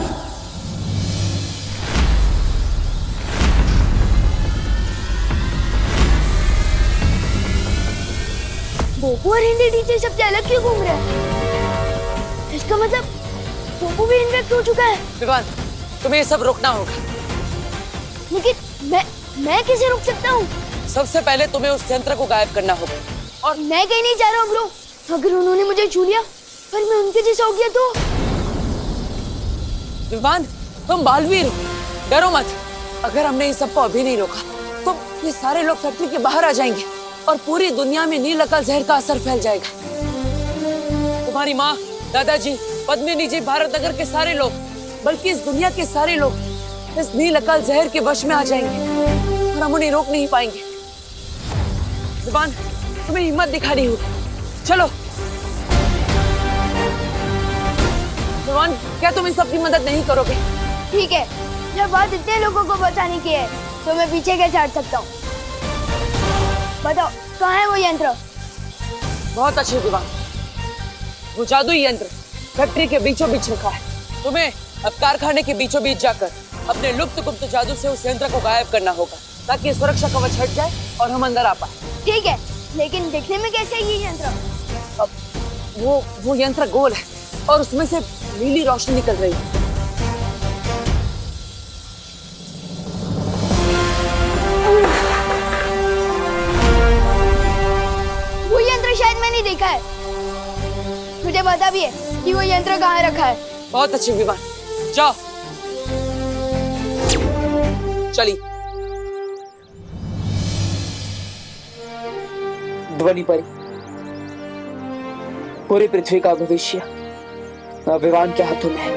बोपू और हिंदी टीचर सबसे अलग क्यों घूम रहे हैं? इसका मतलब बोपू भी इन्फेक्ट हो चुका है। विवान, तुम्हें ये सब रोकना होगा। लेकिन मैं कैसे रोक सकता हूँ? सबसे पहले तुम्हें उस यंत्र को गायब करना होगा। और मैं कहीं नहीं जा रहा हूँ ब्रो। अगर उन्होंने मुझे छू लिया पर मैं उनके जैसा हो गया तो? विवान, तुम बालवीर हो, डरो मत। अगर हमने इन सबको अभी नहीं रोका तो ये सारे लोग फैक्ट्री के बाहर आ जाएंगे और पूरी दुनिया में नील अकाल जहर का असर फैल जाएगा। तुम्हारी माँ, दादाजी, पद्मिनी जी, भारत नगर के सारे लोग, बल्कि इस दुनिया के सारे लोग इस नील अकाल जहर के वश में आ जाएंगे और हम उन्हें रोक नहीं पाएंगे। विवान, तुम्हें हिम्मत दिखानी होगी। चलो विवान, क्या तुम इन सबकी मदद नहीं करोगे? ठीक है, जब बात इतने लोगों को बचाने की है तो मैं पीछे कैसे हट सकता हूँ? बताओ, कहाँ है वो यंत्र? बहुत अच्छे विवान, वो जादुई यंत्र फैक्ट्री के बीचों बीच रखा है। तुम्हें अब कारखाने के बीचों बीच जाकर अपने लुप्त गुप्त जादू से उस यंत्र को गायब करना होगा, ताकि सुरक्षा कवच हट जाए और हम अंदर आ पाए। ठीक है, लेकिन दिखने में कैसे है ये यंत्र? वो यंत्र गोल है और उसमें से नीली रोशनी निकल रही है। वो यंत्र शायद मैंने देखा है। मुझे पता भी है कि वो यंत्र कहाँ रखा है। बहुत अच्छी विमान, जाओ चलिए। ध्वनि परी, पूरी पृथ्वी का भविष्य विमान के हाथों में है।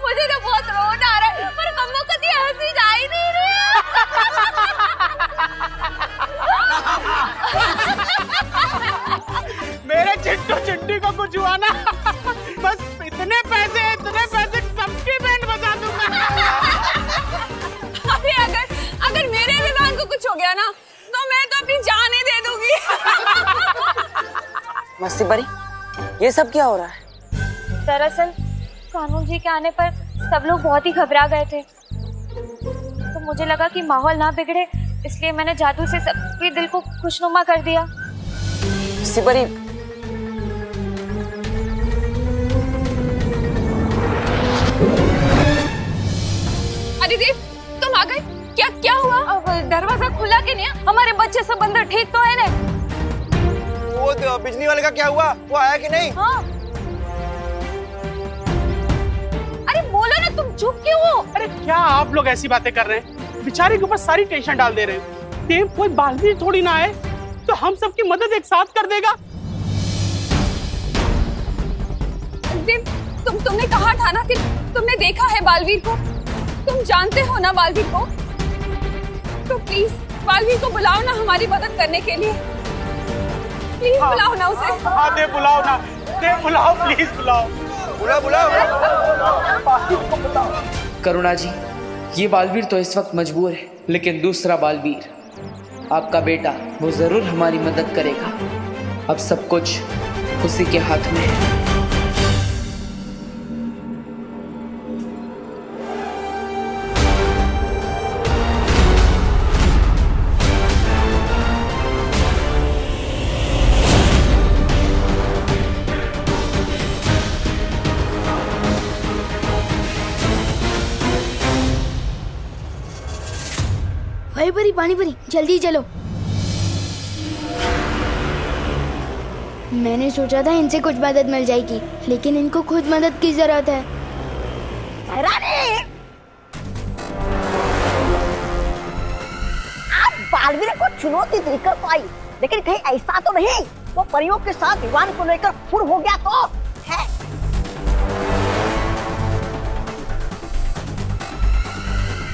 मुझे तो बहुत रोना आ रहा है, पर मम्मा को तो हंसी जा ही नहीं रही। मेरे चिंटू चिंटी को कुछ हुआ ना, बस इतने पैसे सबकी बैंड बजा दूंगा। अरे अगर मेरे विमान को कुछ हो गया ना, तो मैं तो अपनी जान ही दे दूंगी। मस्ती परी, ये सब क्या हो रहा है? दरअसल कानून जी के आने पर सब लोग बहुत ही घबरा गए थे, तो मुझे लगा कि माहौल ना बिगड़े, इसलिए मैंने जादू से सबके दिल को खुशनुमा कर दिया। मस्ती परी, अदिदेव, तुम आ गए? क्या हुआ? अब दरवाजा खुला कि नहीं? हमारे बच्चे सब अंदर ठीक तो है ना? वो बिजली वाले का क्या हुआ? वो आया कि नहीं? हाँ। अरे बोलो ना, तुम चुप क्यों हो? अरे क्या आप लोग ऐसी बातें कर रहे हैं? बेचारे के ऊपर सारी टेंशन डाल दे रहे हैं। देव कोई बालवीर थोड़ी ना है, तो हम सबकी मदद एक साथ कर देगा। देव, तुमने कहा था ना कि तुमने देखा है बालवीर को। तुम जानते हो ना बालवीर को, तो प्लीज बालवीर को बुलाओ ना हमारी मदद करने के लिए। प्लीज बुलाओ ना उसे। हाँ देव बुलाओ ना, देव बुलाओ, प्लीज बुलाओ। बुलाओ। करुणा जी, ये बालवीर तो इस वक्त मजबूर है, लेकिन दूसरा बालवीर आपका बेटा, वो जरूर हमारी मदद करेगा। अब सब कुछ उसी के हाथ में है। भाई परी, पानी परी, जल्दी चलो। मैंने सोचा था इनसे कुछ मदद मिल जाएगी, लेकिन इनको खुद मदद की जरूरत है। आप बालवीर को चुनौती देकर तो आई, लेकिन कहीं ऐसा तो नहीं वो परियों के साथ विमान को लेकर फुर हो गया तो है?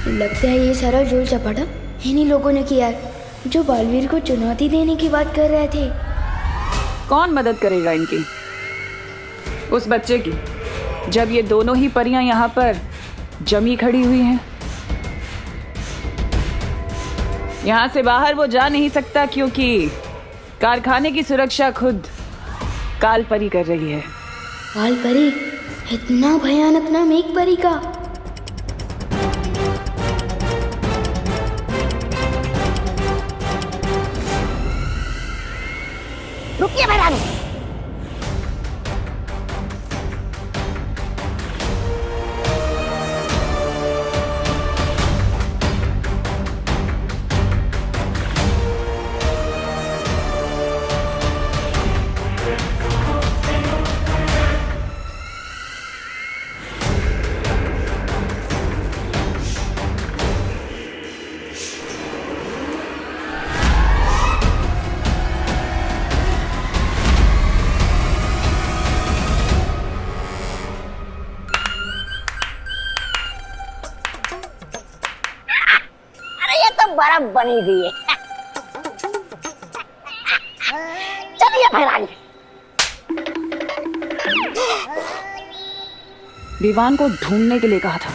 लगता है ये सारा जोर चपाटा इन्हीं लोगों ने किया जो बालवीर को चुनौती देने की बात कर रहे थे। कौन मदद करेगा इनकी? उस बच्चे की, जब ये दोनों ही परियां यहाँ पर जमी खड़ी हुई हैं। यहाँ से बाहर वो जा नहीं सकता, क्योंकि कारखाने की सुरक्षा खुद काल परी कर रही है। काल परी? इतना भयानक नाम एक परी का? रुकिए महारानी, बर्फ बनी हुई है। चलिए महारानी। विमान को ढूंढने के लिए कहा था।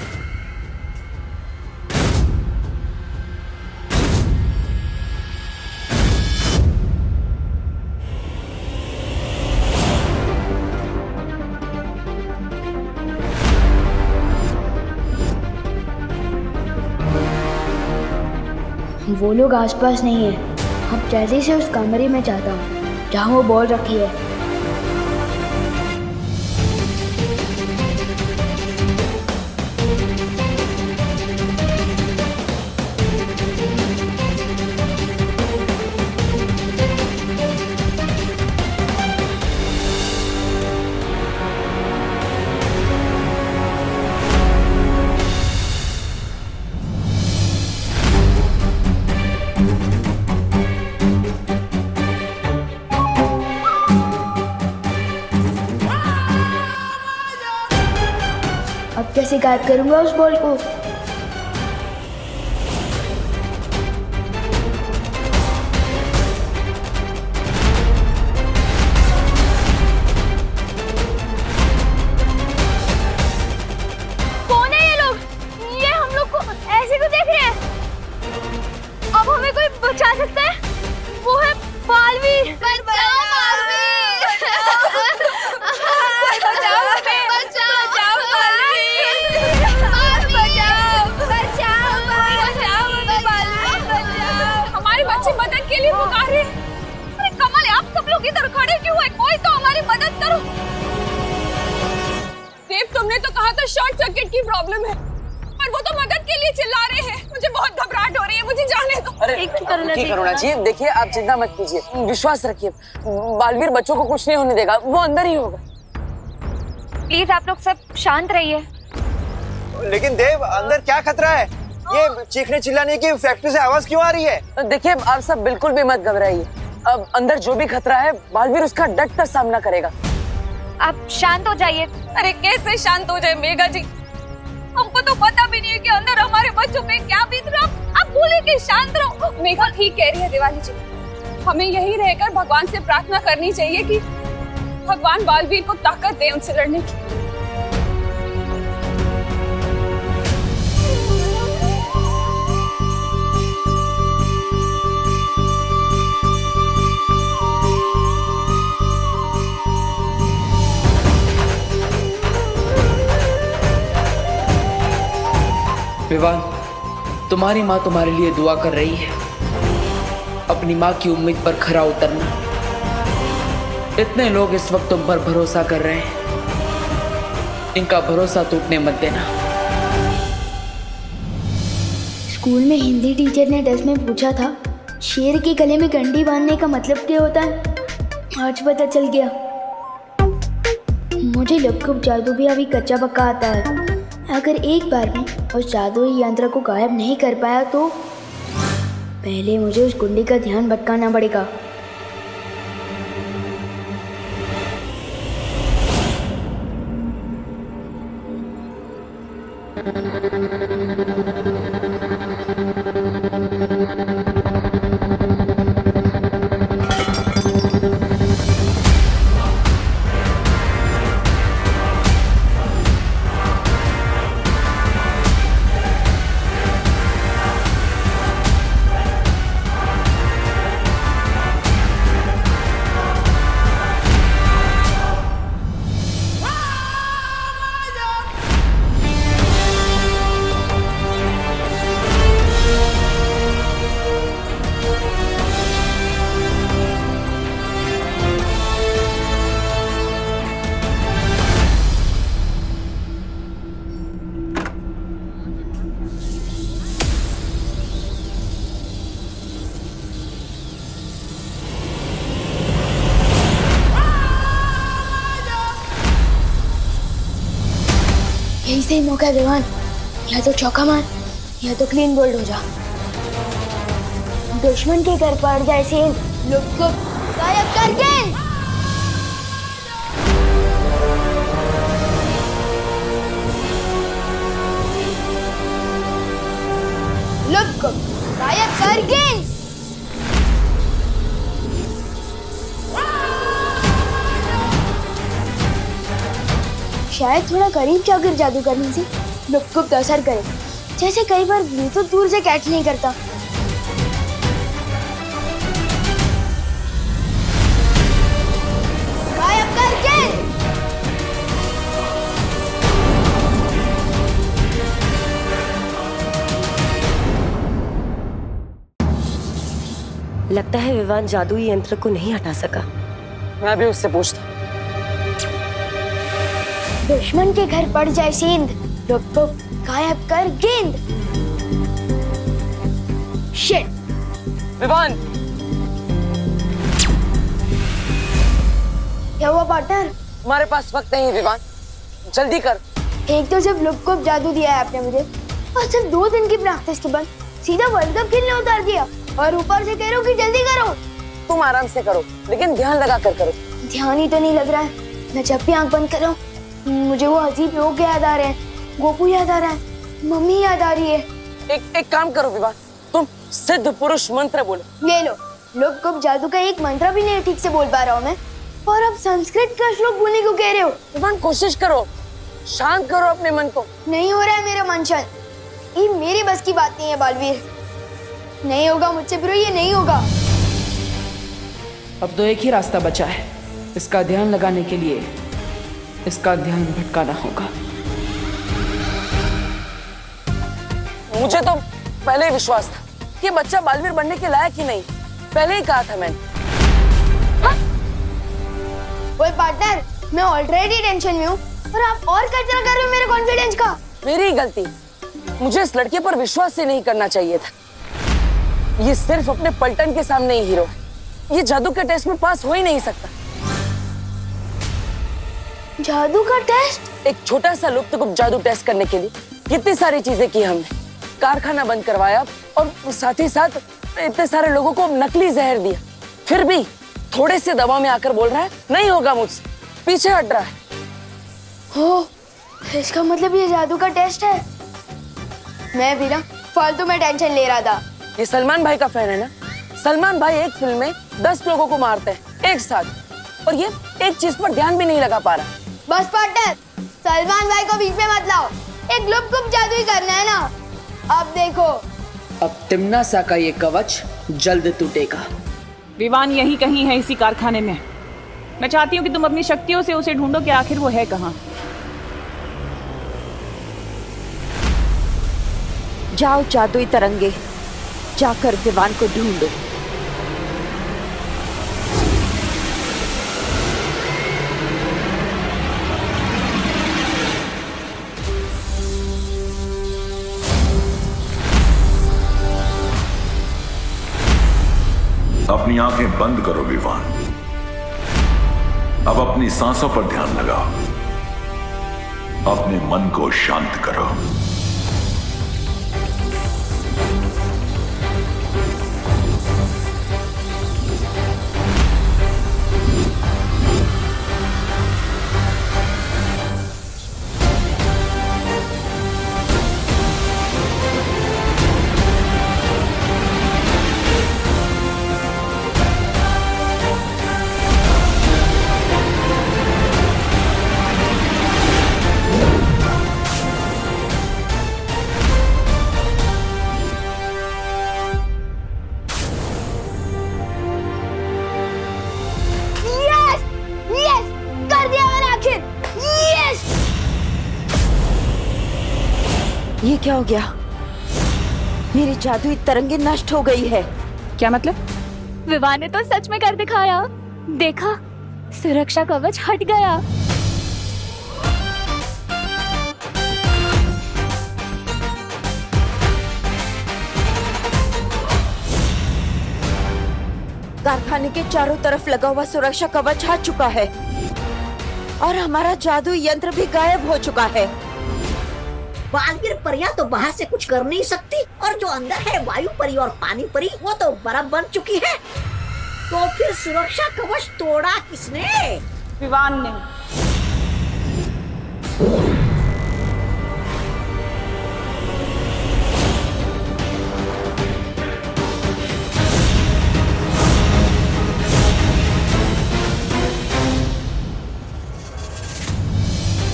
वो लोग आसपास नहीं है। अब जल्दी से उस कमरे में जाता हूँ जहाँ वो बॉल रखी है। अब कैसे गायब करूंगा उस बॉल को? कौन है ये लोग? ये हम लोग को ऐसे क्यों देख रहे हैं? अब हमें कोई बचा सकता है? वो है बालवीर। बचाओ बालवीर! बचाओ हमें! बचाओ बालवीर! बचाओ! बचाओ बालवीर! बचाओ! हमारे बच्चे मदद के लिए पुकार रहे हैं। अरे कमल, आप सब लोग इधर खड़े क्यों है? कोई तो हमारी मदद करो। देव, तुमने तो कहा था शॉर्ट सर्किट की प्रॉब्लम है, पर वो तो मदद के लिए चिल्ला रहे हैं। मुझे बहुत घबराहट हो रही है, मुझे जाने दो। अरे करुणा जी, देखिए आप चिंता मत कीजिए, विश्वास रखिए, बालवीर बच्चों को कुछ नहीं होने देगा, वो अंदर ही होगा। प्लीज आप लोग सब शांत रहिए। लेकिन देव, अंदर क्या खतरा है? ये चीखने चिल्लाने की फैक्ट्री से आवाज क्यों आ रही है? देखिए आप सब बिल्कुल भी मत घबराइए। अब अंदर जो भी खतरा है, बालवीर उसका डट कर सामना करेगा। आप शांत हो जाइए। अरे कैसे शांत हो जाए मेघा जी? हमको तो पता भी नहीं है कि अंदर हमारे बच्चों पे क्या बीत रहा। आप बोले कि शांत रहो। मेघा ठीक कह रही है दिवाली जी, हमें यही रहकर भगवान से प्रार्थना करनी चाहिए कि भगवान बालवीर को ताकत दे उनसे लड़ने की। विवान, तुम्हारी माँ तुम्हारे लिए दुआ कर रही है। अपनी माँ की उम्मीद पर खरा उतरना। इतने लोग इस वक्त तुम पर भरोसा कर रहे हैं, इनका भरोसा टूटने मत देना। स्कूल में हिंदी टीचर ने टेस्ट में पूछा था, शेर के गले में कंडी बांधने का मतलब क्या होता है? आज पता चल गया। मुझे लपकुप जादू भी अभी कच्चा पक्का आता है। अगर एक बार भी उस जादुई यंत्र को गायब नहीं कर पाया तो पहले मुझे उस कुंडी का ध्यान भटकाना पड़ेगा। यही सही मौका है देवान, या तो चौका मार या तो क्लीन बोल्ड हो जा। दुश्मन के घर पड़ जाए सेन, लोग को गायब करके लोग को गायब करके शायद थोड़ा करीब जाकर जादू करने से लुक को असर करे, जैसे कई बार ब्लूटूथ दूर से कैच नहीं करता। गायब करके लगता है विवान जादुई यंत्र को नहीं हटा सका। मैं भी उससे पूछता। दुश्मन के घर पड़ जाए सींद, रुक को गायब कर गेंद। शिट। विवान, क्या हुआ पार्टनर? हमारे पास वक्त नहीं है विवान, जल्दी कर। एक तो सिर्फ लुक को जादू दिया है आपने मुझे, और सिर्फ 2 दिन की प्रैक्टिस के बाद सीधा वर्ल्ड कप खेलने उतार दिया, और ऊपर से कह रहे हो कि जल्दी करो। तुम आराम से करो, लेकिन ध्यान लगा कर करो। ध्यान ही तो नहीं लग रहा है। मैं जब भी आंख बंद कर रहा हूँ मुझे वो अजीब लोग याद आ रहे हैं, गोपू याद आ रहा है, मम्मी याद आ रही है। एक काम करो विवान, तुम सिद्ध पुरुष मंत्र बोलो। ले लो, लुक को जादू का एक मंत्र भी नहीं ठीक से बोल पा रहा हूँ मैं, और अब संस्कृत का श्लोक बोलने को कह रहे हो। विवान कोशिश करो, शांत करो अपने मन को। नहीं हो रहा है मेरा मन शांत, ये मेरी बस की बात नहीं है बालवीर। नहीं होगा मुझसे ब्रो, ये नहीं होगा। अब तो एक ही रास्ता बचा है, इसका ध्यान लगाने के लिए इसका ध्यान भटकाना होगा। मुझे तो पहले ही विश्वास था कि बच्चा बालवीर बनने के लायक ही नहीं, पहले ही कहा था मैंने। ओए पार्टनर, मैं ऑलरेडी टेंशन में हूँ और आप और कचरा कर रहे हो मेरे कॉन्फिडेंस का। मेरी गलती, मुझे इस लड़के पर विश्वास ही नहीं करना चाहिए था। ये सिर्फ अपने पलटन के सामने ही हीरो है, ये जादू के टेस्ट में पास हो ही नहीं सकता। जादू का टेस्ट? एक छोटा सा लुप्तगुप्त जादू टेस्ट करने के लिए कितनी सारी चीजें की हमने, कारखाना बंद करवाया और साथ ही साथ इतने सारे लोगों को नकली जहर दिया, फिर भी थोड़े से दवा में आकर बोल रहा है नहीं होगा मुझसे, पीछे हट रहा है। हो, इसका मतलब ये जादू का टेस्ट है। मैं भी ना फालतू में टेंशन ले रहा था। ये सलमान भाई का फैन है ना, सलमान भाई एक फिल्म में 10 लोगों को मारते हैं एक साथ, और ये एक चीज पर ध्यान भी नहीं लगा पा रहा। बस पार्टनर, सलमान भाई को बीच में मत लाओ, एक लुप्त जादू ही करना है ना। अब देखो, अब तिम्नासा का ये कवच जल्द टूटेगा। विवान यहीं कहीं है, इसी कारखाने में। मैं चाहती हूँ कि तुम अपनी शक्तियों से उसे ढूंढो कि आखिर वो है कहाँ। जाओ जादुई तरंगे, जाकर विवान को ढूंढो। अपनी आंखें बंद करो विवान, अब अपनी सांसों पर ध्यान लगाओ, अपने मन को शांत करो। ये क्या हो गया? मेरी जादुई तरंगे नष्ट हो गई है। क्या मतलब? विवान ने तो सच में कर दिखाया, देखा, सुरक्षा कवच हट गया। कारखाने के चारों तरफ लगा हुआ सुरक्षा कवच हट चुका है और हमारा जादुई यंत्र भी गायब हो चुका है। बालवीर परियां तो बाहर से कुछ कर नहीं सकती, और जो अंदर है वायु परी और पानी परी, वो तो बर्फ बन चुकी है। तो फिर सुरक्षा कवच तोड़ा किसने? विवान ने।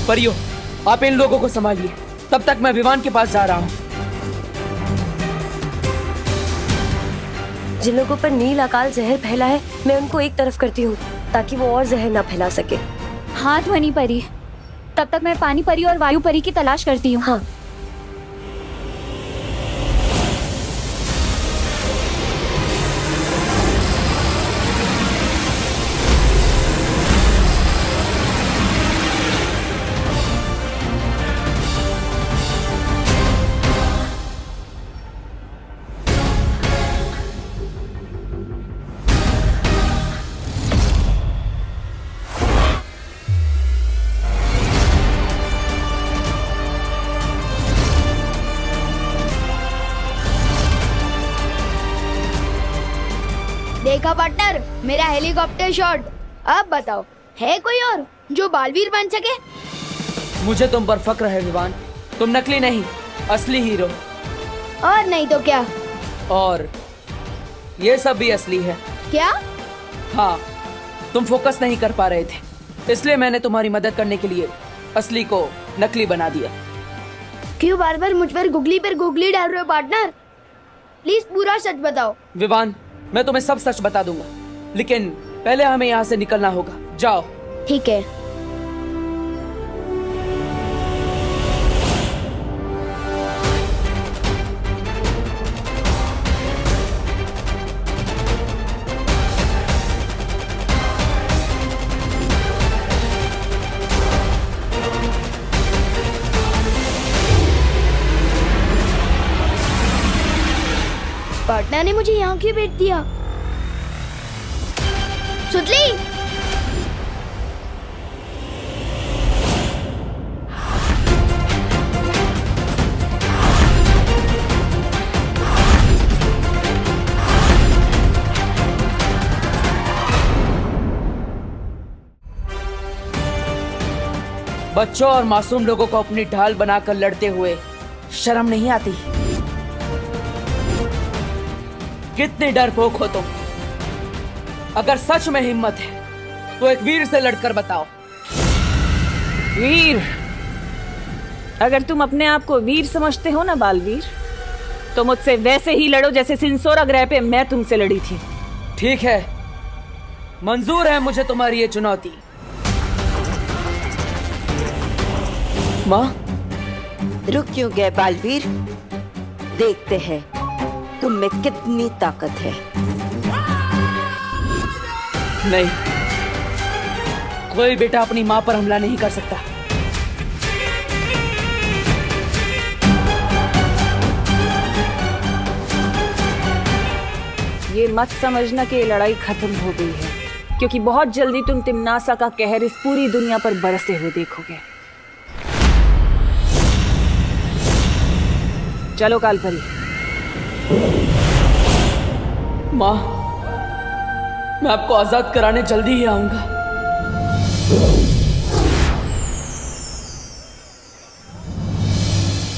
परियो, आप इन लोगों को संभालिए, तब तक मैं विवान के पास जा रहा हूँ। जिन लोगों पर नील अकाल जहर फैला है, मैं उनको एक तरफ करती हूँ ताकि वो और जहर ना फैला सके। हाँ ध्वनि परी, तब तक मैं पानी परी और वायु परी की तलाश करती हूँ। हाँ। देखा पार्टनर, मेरा हेलीकॉप्टर शॉट। अब बताओ, है कोई और जो बालवीर बन सके? मुझे तुम पर फक्र है विवान। तुम नकली नहीं, असली हीरो। और नहीं तो क्या? और ये सब भी असली है। क्या? हाँ, तुम फोकस नहीं कर पा रहे थे, इसलिए मैंने तुम्हारी मदद करने के लिए असली को नकली बना दिया। क्यों बार बार मुझ पर गुगली डाल रहे हो पार्टनर? प्लीज पूरा सच बताओ। विवान, मैं तुम्हें सब सच बता दूंगा, लेकिन पहले हमें यहाँ से निकलना होगा। जाओ। ठीक है। पार्टनर ने मुझे यहाँ क्यों भेज दिया? सुतली, बच्चों और मासूम लोगों को अपनी ढाल बनाकर लड़ते हुए शर्म नहीं आती? कितने डरपोक हो तुम। अगर सच में हिम्मत है तो एक वीर से लड़कर बताओ। वीर? अगर तुम अपने आप को वीर समझते हो ना बालवीर, तो मुझसे वैसे ही लड़ो जैसे सिंसोरा ग्रह पे मैं तुमसे लड़ी थी। ठीक है, मंजूर है मुझे तुम्हारी ये चुनौती। माँ, रुक क्यों गए बालवीर? देखते हैं तुम में कितनी ताकत है। नहीं, कोई बेटा अपनी माँ पर हमला नहीं कर सकता। ये मत समझना कि ये लड़ाई खत्म हो गई है, क्योंकि बहुत जल्दी तुम तिम्नासा का कहर इस पूरी दुनिया पर बरसते हुए देखोगे। चलो कालपरी। माँ, मैं आपको आजाद कराने जल्दी ही आऊंगा।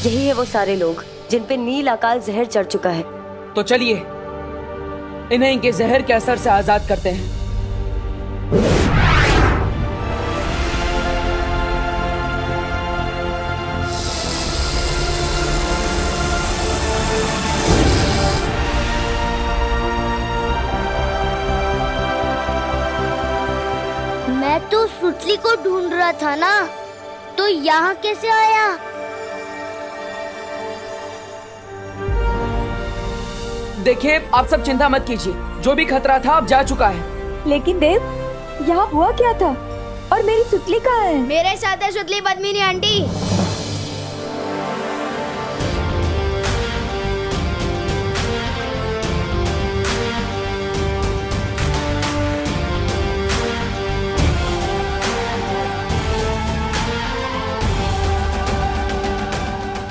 यही है वो सारे लोग जिन पे नील अकाल जहर चढ़ चुका है। तो चलिए इन्हें इनके जहर के असर से आजाद करते हैं। मैं तो सुतली को ढूंढ रहा था ना, तो यहाँ कैसे आया? देखिए, आप सब चिंता मत कीजिए, जो भी खतरा था अब जा चुका है। लेकिन देव, यहाँ हुआ क्या था? और मेरी सुतली कहाँ है? मेरे साथ है सुतली पद्मिनी आंटी।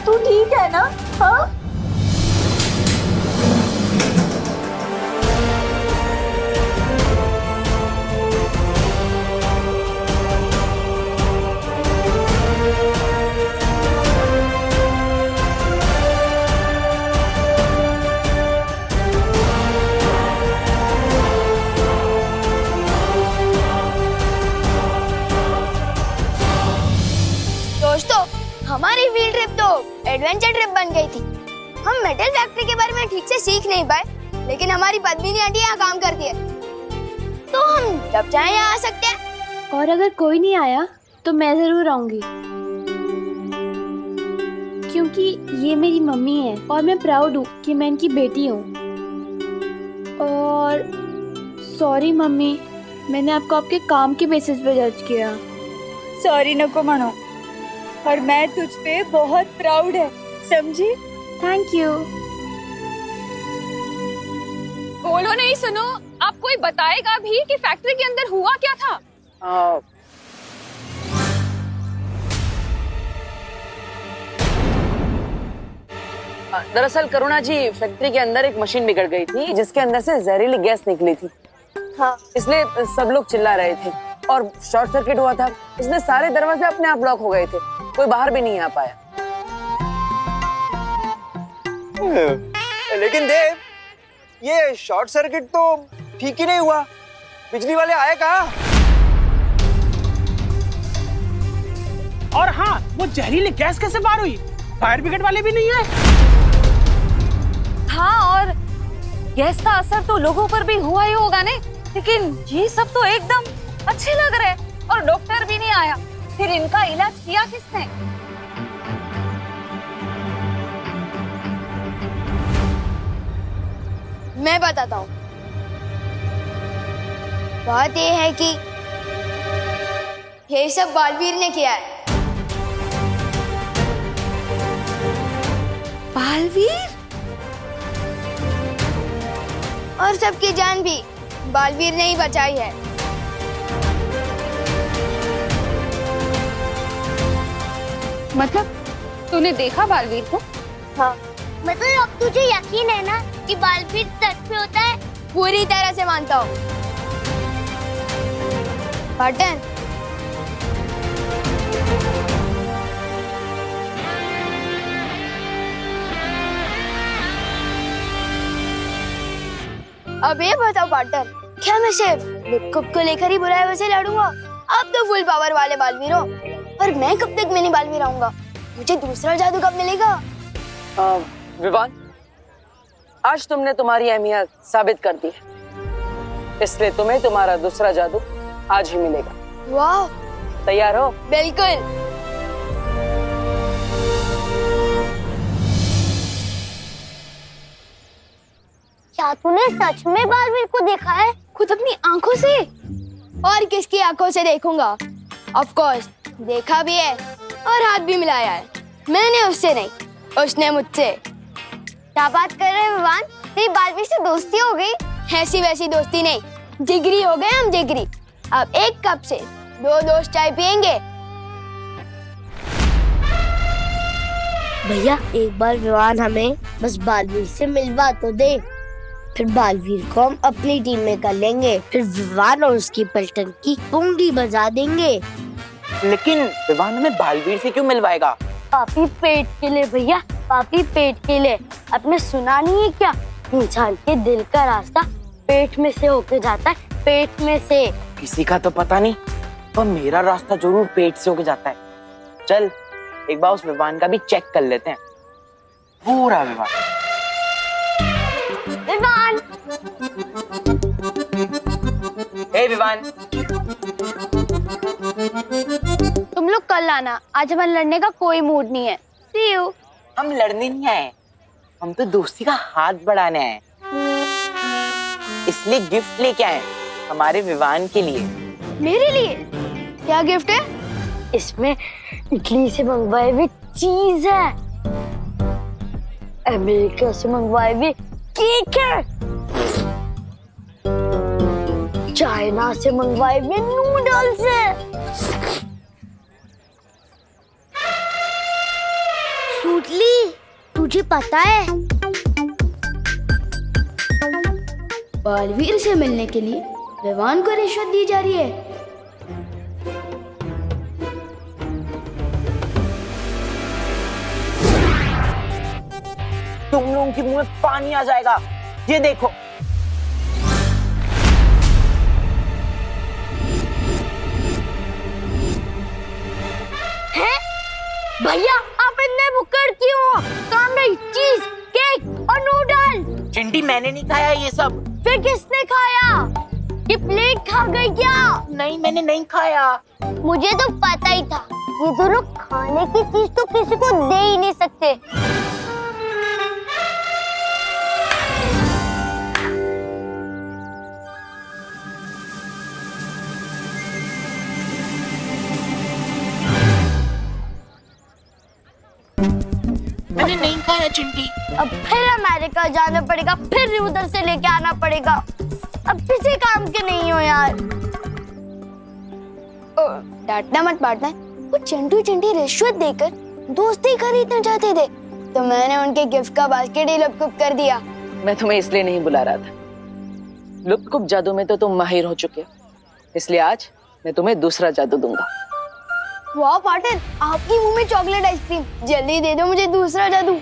तू ठीक है ना? हाँ? दोस्तों, हमारी फील्ड ट्रिप तो एडवेंचर ट्रिप बन गई थी। हम मेटल फैक्ट्री के बारे में ठीक से सीख नहीं पाए, लेकिन हमारी पद्मिनी आंटी यहाँ काम करती है, तो हम जब चाहे यहाँ आ सकते हैं। और अगर कोई नहीं आया तो मैं जरूर आऊंगी, क्योंकि ये मेरी मम्मी है और मैं प्राउड हूँ कि मैं इनकी बेटी हूँ। और सॉरी मम्मी, मैंने आपको आपके काम के बेसिस पे जज किया। सॉरी नको मानो, और मैं तुझ पे बहुत प्राउड है, समझी? Thank you. बोलो नहीं, सुनो, आप कोई बताएगा भी कि फैक्ट्री के अंदर हुआ क्या था? दरअसल करुणा जी, फैक्ट्री के अंदर एक मशीन बिगड़ गई थी जिसके अंदर से जहरीली गैस निकली थी। हाँ, इसलिए सब लोग चिल्ला रहे थे और शॉर्ट सर्किट हुआ था। इसलिए सारे दरवाजे अपने आप लॉक हो गए थे, कोई बाहर भी नहीं आ पाया। लेकिन देव, ये शॉर्ट सर्किट तो ठीक ही नहीं हुआ, बिजली वाले आए कहाँ? और हाँ, वो जहरीली गैस कैसे बाहर हुई? फायर ब्रिगेड वाले भी नहीं आए। हाँ, और गैस का असर तो लोगों पर भी हुआ ही होगा ने, लेकिन ये सब तो एकदम अच्छे लग रहे और डॉक्टर भी नहीं आया। फिर इनका इलाज किया किसने? मैं बताता हूँ। बात ये है कि ये सब बालवीर ने किया है। बालवीर? और सबकी जान भी बालवीर ने ही बचाई है। मतलब तूने देखा बालवीर को? हाँ, मतलब अब तुझे यकीन है ना कि बालवीर सच में होता है? पूरी तरह से मानता हूँ। पार्टन, अब ये बताओ पार्टनर, क्या मैं सिर्फ लुक्कुप को लेकर ही बुराई वैसे लड़ूंगा? अब तो फुल पावर वाले बालवीर हो, और मैं कब तक मिनी बालवीर आऊंगा? मुझे दूसरा जादू कब मिलेगा? विवान, आज तुमने तुम्हारी अहमियत साबित कर दी है, इसलिए तुम्हें तुम्हारा दूसरा जादू आज ही मिलेगा। वाह, तैयार हो? बिल्कुल। क्या तूने सच में बालवीर को देखा है? खुद अपनी आंखों से? और किसकी आंखों से देखूंगा? ऑफ कोर्स देखा भी है और हाथ भी मिलाया है। मैंने उससे नहीं, उसने मुझसे। क्या बात कर रहे हैं विवान? तेरी बालवीर से दोस्ती हो गई? ऐसी वैसी दोस्ती नहीं, जिगरी हो गए हम, जिगरी। अब एक कप से 2 दोस्त चाय पियेंगे। भैया, एक बार विवान हमें बस बालवीर से मिलवा तो दे, फिर बालवीर को हम अपनी टीम में कर लेंगे। फिर विवान और उसकी पलटन की पुंगी बजा देंगे। लेकिन विवान हमें बालवीर से क्यों मिलवाएगा? पापी पेट के लिए भैया, पापी पेट के लिए। आपने सुना नहीं है क्या? इंसान के दिल का रास्ता पेट में से होके जाता है, पेट में से। किसी का तो पता नहीं, पर मेरा रास्ता जरूर पेट से होके जाता है। चल एक बार उस विवान का भी चेक कर लेते हैं। पूरा विवान। विवान, हे विवान, तुम लोग कल आना, आज हमारे लड़ने का कोई मूड नहीं है। See you। हम लड़ने नहीं आए, हम तो दोस्ती का हाथ बढ़ाने आए, इसलिए गिफ्ट लेके आए हमारे विवान के लिए। मेरे लिए? क्या गिफ्ट है? इसमें इटली से मंगवाए हुए चीज है, अमेरिका से मंगवाए हुए केक है, चाइना से मंगवाए हुए नूडल्स है। सूटली, तुझे पता है बालवीर से मिलने के लिए विवान को रिश्वत दी जा रही है। तुम लोगों के मुंह में पानी आ जाएगा, ये देखो। हैं? भैया, आप इतने भुक्कड़ क्यों हो? सामने चीज, केक और नूडल। चिंटी, मैंने नहीं खाया ये सब। फिर किसने खाया? ये प्लेट खा गई क्या? नहीं, मैंने नहीं खाया। मुझे तो पता ही था, ये दोनों खाने की चीज तो किसी को दे ही नहीं सकते। मैंने नहीं खाया चिंटी। अब फिर अमेरिका जाना पड़ेगा, फिर उधर से लेके आना पड़ेगा। अब किसी काम के नहीं हो यार। डांटना मत पार्टनर, वो चिंटू चिंटी रिश्वत देकर दोस्ती खरीदना चाहते थे, तो मैंने उनके गिफ्ट का बास्केट ही लुप्त कर दिया। मैं तुम्हें इसलिए नहीं बुला रहा था, लुप्त जादू में तो तुम माहिर हो चुके हो, इसलिए आज मैं तुम्हें दूसरा जादू दूंगा। वाह पार्टनर, आपकी मुंह में चॉकलेट आइसक्रीम, जल्दी दे दो मुझे दूसरा जादू।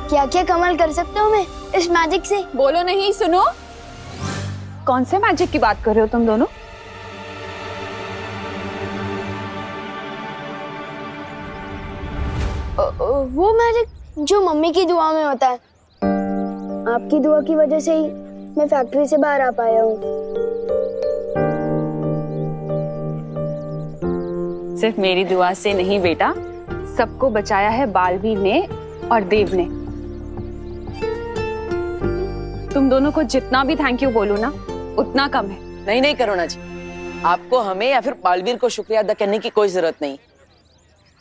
क्या क्या कमाल कर सकते हो मैं इस मैजिक से? बोलो नहीं, सुनो। कौन से मैजिक की बात कर रहे हो तुम दोनों? वो मैजिक जो मम्मी की दुआ में होता है। आपकी दुआ की वजह से ही मैं फैक्ट्री से बाहर आ पाया हूँ। सिर्फ मेरी दुआ से नहीं बेटा, सबको बचाया है बालवीर ने और देव ने। तुम दोनों को जितना भी थैंक यू बोलूं ना उतना कम है। नहीं नहीं करुणा जी, आपको हमें या फिर बालवीर को शुक्रिया अदा करने की कोई जरूरत नहीं।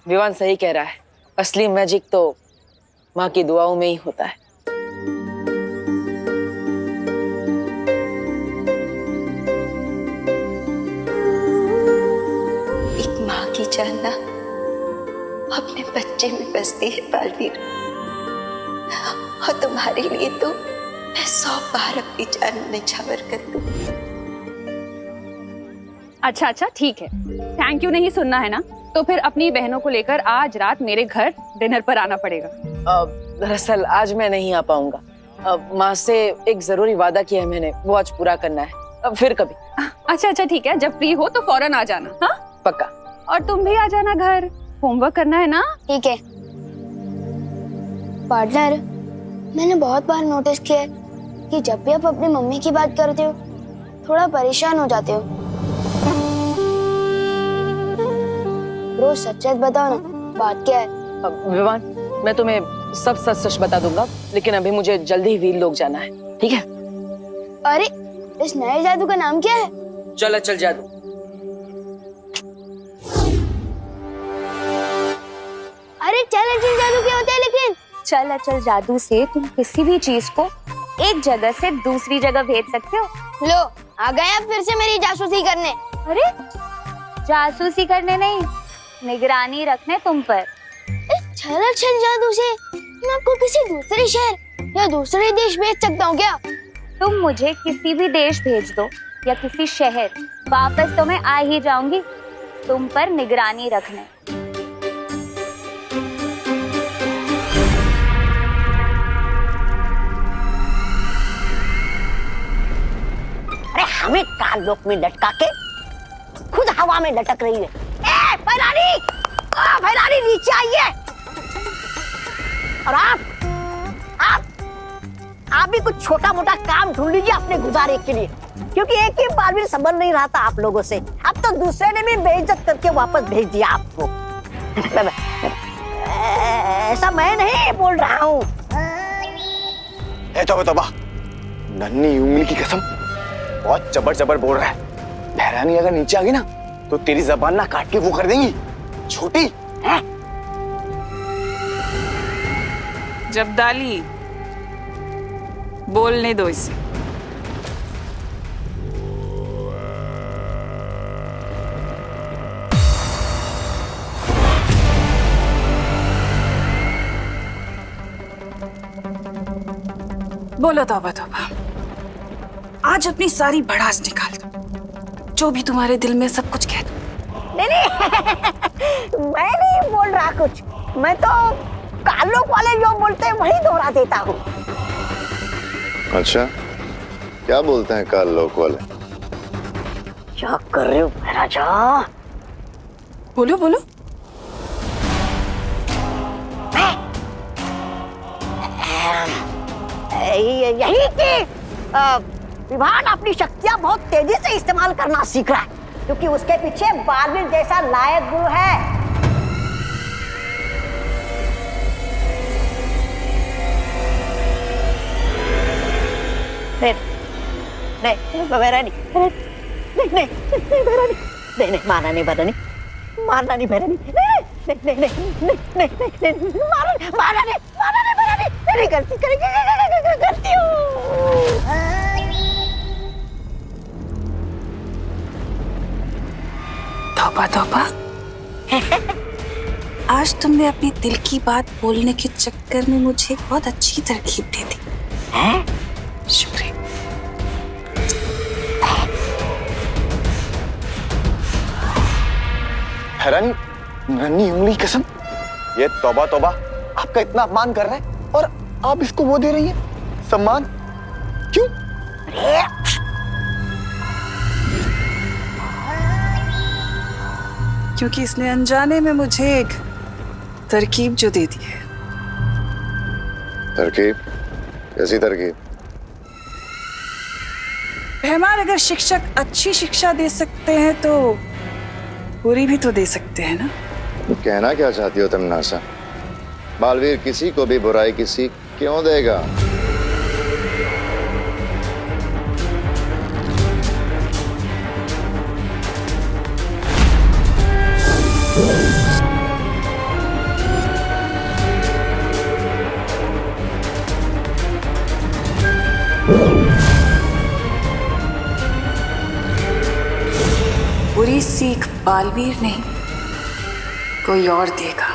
विवान सही कह रहा है, असली मैजिक तो माँ की दुआओं में ही होता है। एक माँ की जान अपने बच्चे में बसती है बालवीर, और तुम्हारे लिए तो मैं 100 बार अपनी जान निछावर कर दूं। अच्छा ठीक है, थैंक यू नहीं सुनना है ना, तो फिर अपनी बहनों को लेकर आज रात मेरे घर डिनर पर आना पड़ेगा। दरअसल आज मैं नहीं आ पाऊंगा, माँ से एक जरूरी वादा किया है मैंने, वो आज पूरा करना है। फिर कभी। अच्छा ठीक है, जब फ्री हो तो फौरन आ जाना। हाँ पक्का। और तुम भी आ जाना घर, होमवर्क करना है ना। ठीक है। पार्टनर, मैंने बहुत बार नोटिस किया है कि जब भी आप अपनी मम्मी की बात करते हो थोड़ा परेशान हो जाते हो। रोज सच बताओ ना, बात क्या है? विवान, मैं तुम्हें सब सच बता दूंगा, लेकिन अभी मुझे जल्दी ही वीर लोग जाना है, ठीक है? अरे, इस नए जादू का नाम क्या है? चल जादू। अरे चल जादू क्या होता है? लेकिन चल अचल जादू से तुम किसी भी चीज को एक जगह से दूसरी जगह भेज सकते हो। लो, आ गया फिर से मेरी जासूसी करने। अरे जासूसी करने नहीं, निगरानी रखने तुम पर। चल जादू से मैं आपको किसी दूसरे शहर या दूसरे देश भेज सकता हूँ क्या? तुम मुझे किसी भी देश भेज दो या किसी शहर, वापस तो मैं आ ही जाऊंगी तुम पर निगरानी रखने। अरे हमें काल लोक में लटका के खुद हवा में लटक रही है। ए भैरानी नीचे आइए। और आप भी कुछ छोटा मोटा काम ढूंढ लीजिए अपने गुजारे के लिए, क्योंकि एक ही बार भी संभल नहीं रहा था आप लोगों से। अब तो दूसरे ने भी बेइज्जत करके वापस भेज दिया आपको। ऐसा मैं नहीं बोल रहा हूँ। तोबा, नन्ही उंगली की कसम, बहुत जबर बोल रहा है। भैरानी अगर नीचे आ गई ना तो तेरी जबान ना काट के वो कर देंगी छोटी। हाँ? जब्दाली, बोलने दो इसे। बोलो तौबा, आज अपनी सारी भड़ास निकाल दो, जो भी तुम्हारे दिल में सब कुछ कह दो। नहीं मैं नहीं बोल रहा कुछ, मैं तो कालोक वाले जो बोलते हैं वही दोहरा देता हूँ। अच्छा, क्या बोलते हैं काल लोक वाले? क्या कर रहे हो महाराजा? बोलो यही कि विभान अपनी शक्तियां बहुत तेजी से इस्तेमाल करना सीख रहा है, क्योंकि उसके पीछे बालवीर जैसा लायक गुरु है। नहीं भैरानी, नहीं मारना नहीं भैरानी, मारना नहीं भैरानी, नहीं मारना नहीं भैरानी। गलती करती हूँ। तौबा तौबा। आज तुमने अपनी दिल की बात बोलने के चक्कर में मुझे एक बहुत अच्छी तरकीब दे दी। शुक्रिया। हैरानी, नन्ही उंगली कसम, ये तौबा तौबा आपका इतना अपमान कर रहा है और आप इसको वो दे रही है सम्मान, क्यों? क्योंकि इसने अनजाने में मुझे एक तरकीब जो दे दी है। तरकीब? कैसी तरकीब? रहमान, अगर शिक्षक अच्छी शिक्षा दे सकते हैं तो बुरी भी तो दे सकते हैं ना। कहना क्या चाहती हो तुम नासा? बालवीर किसी को भी बुराई की सीख क्यों देगा? बुरी सीख बालवीर नहीं, कोई और देगा।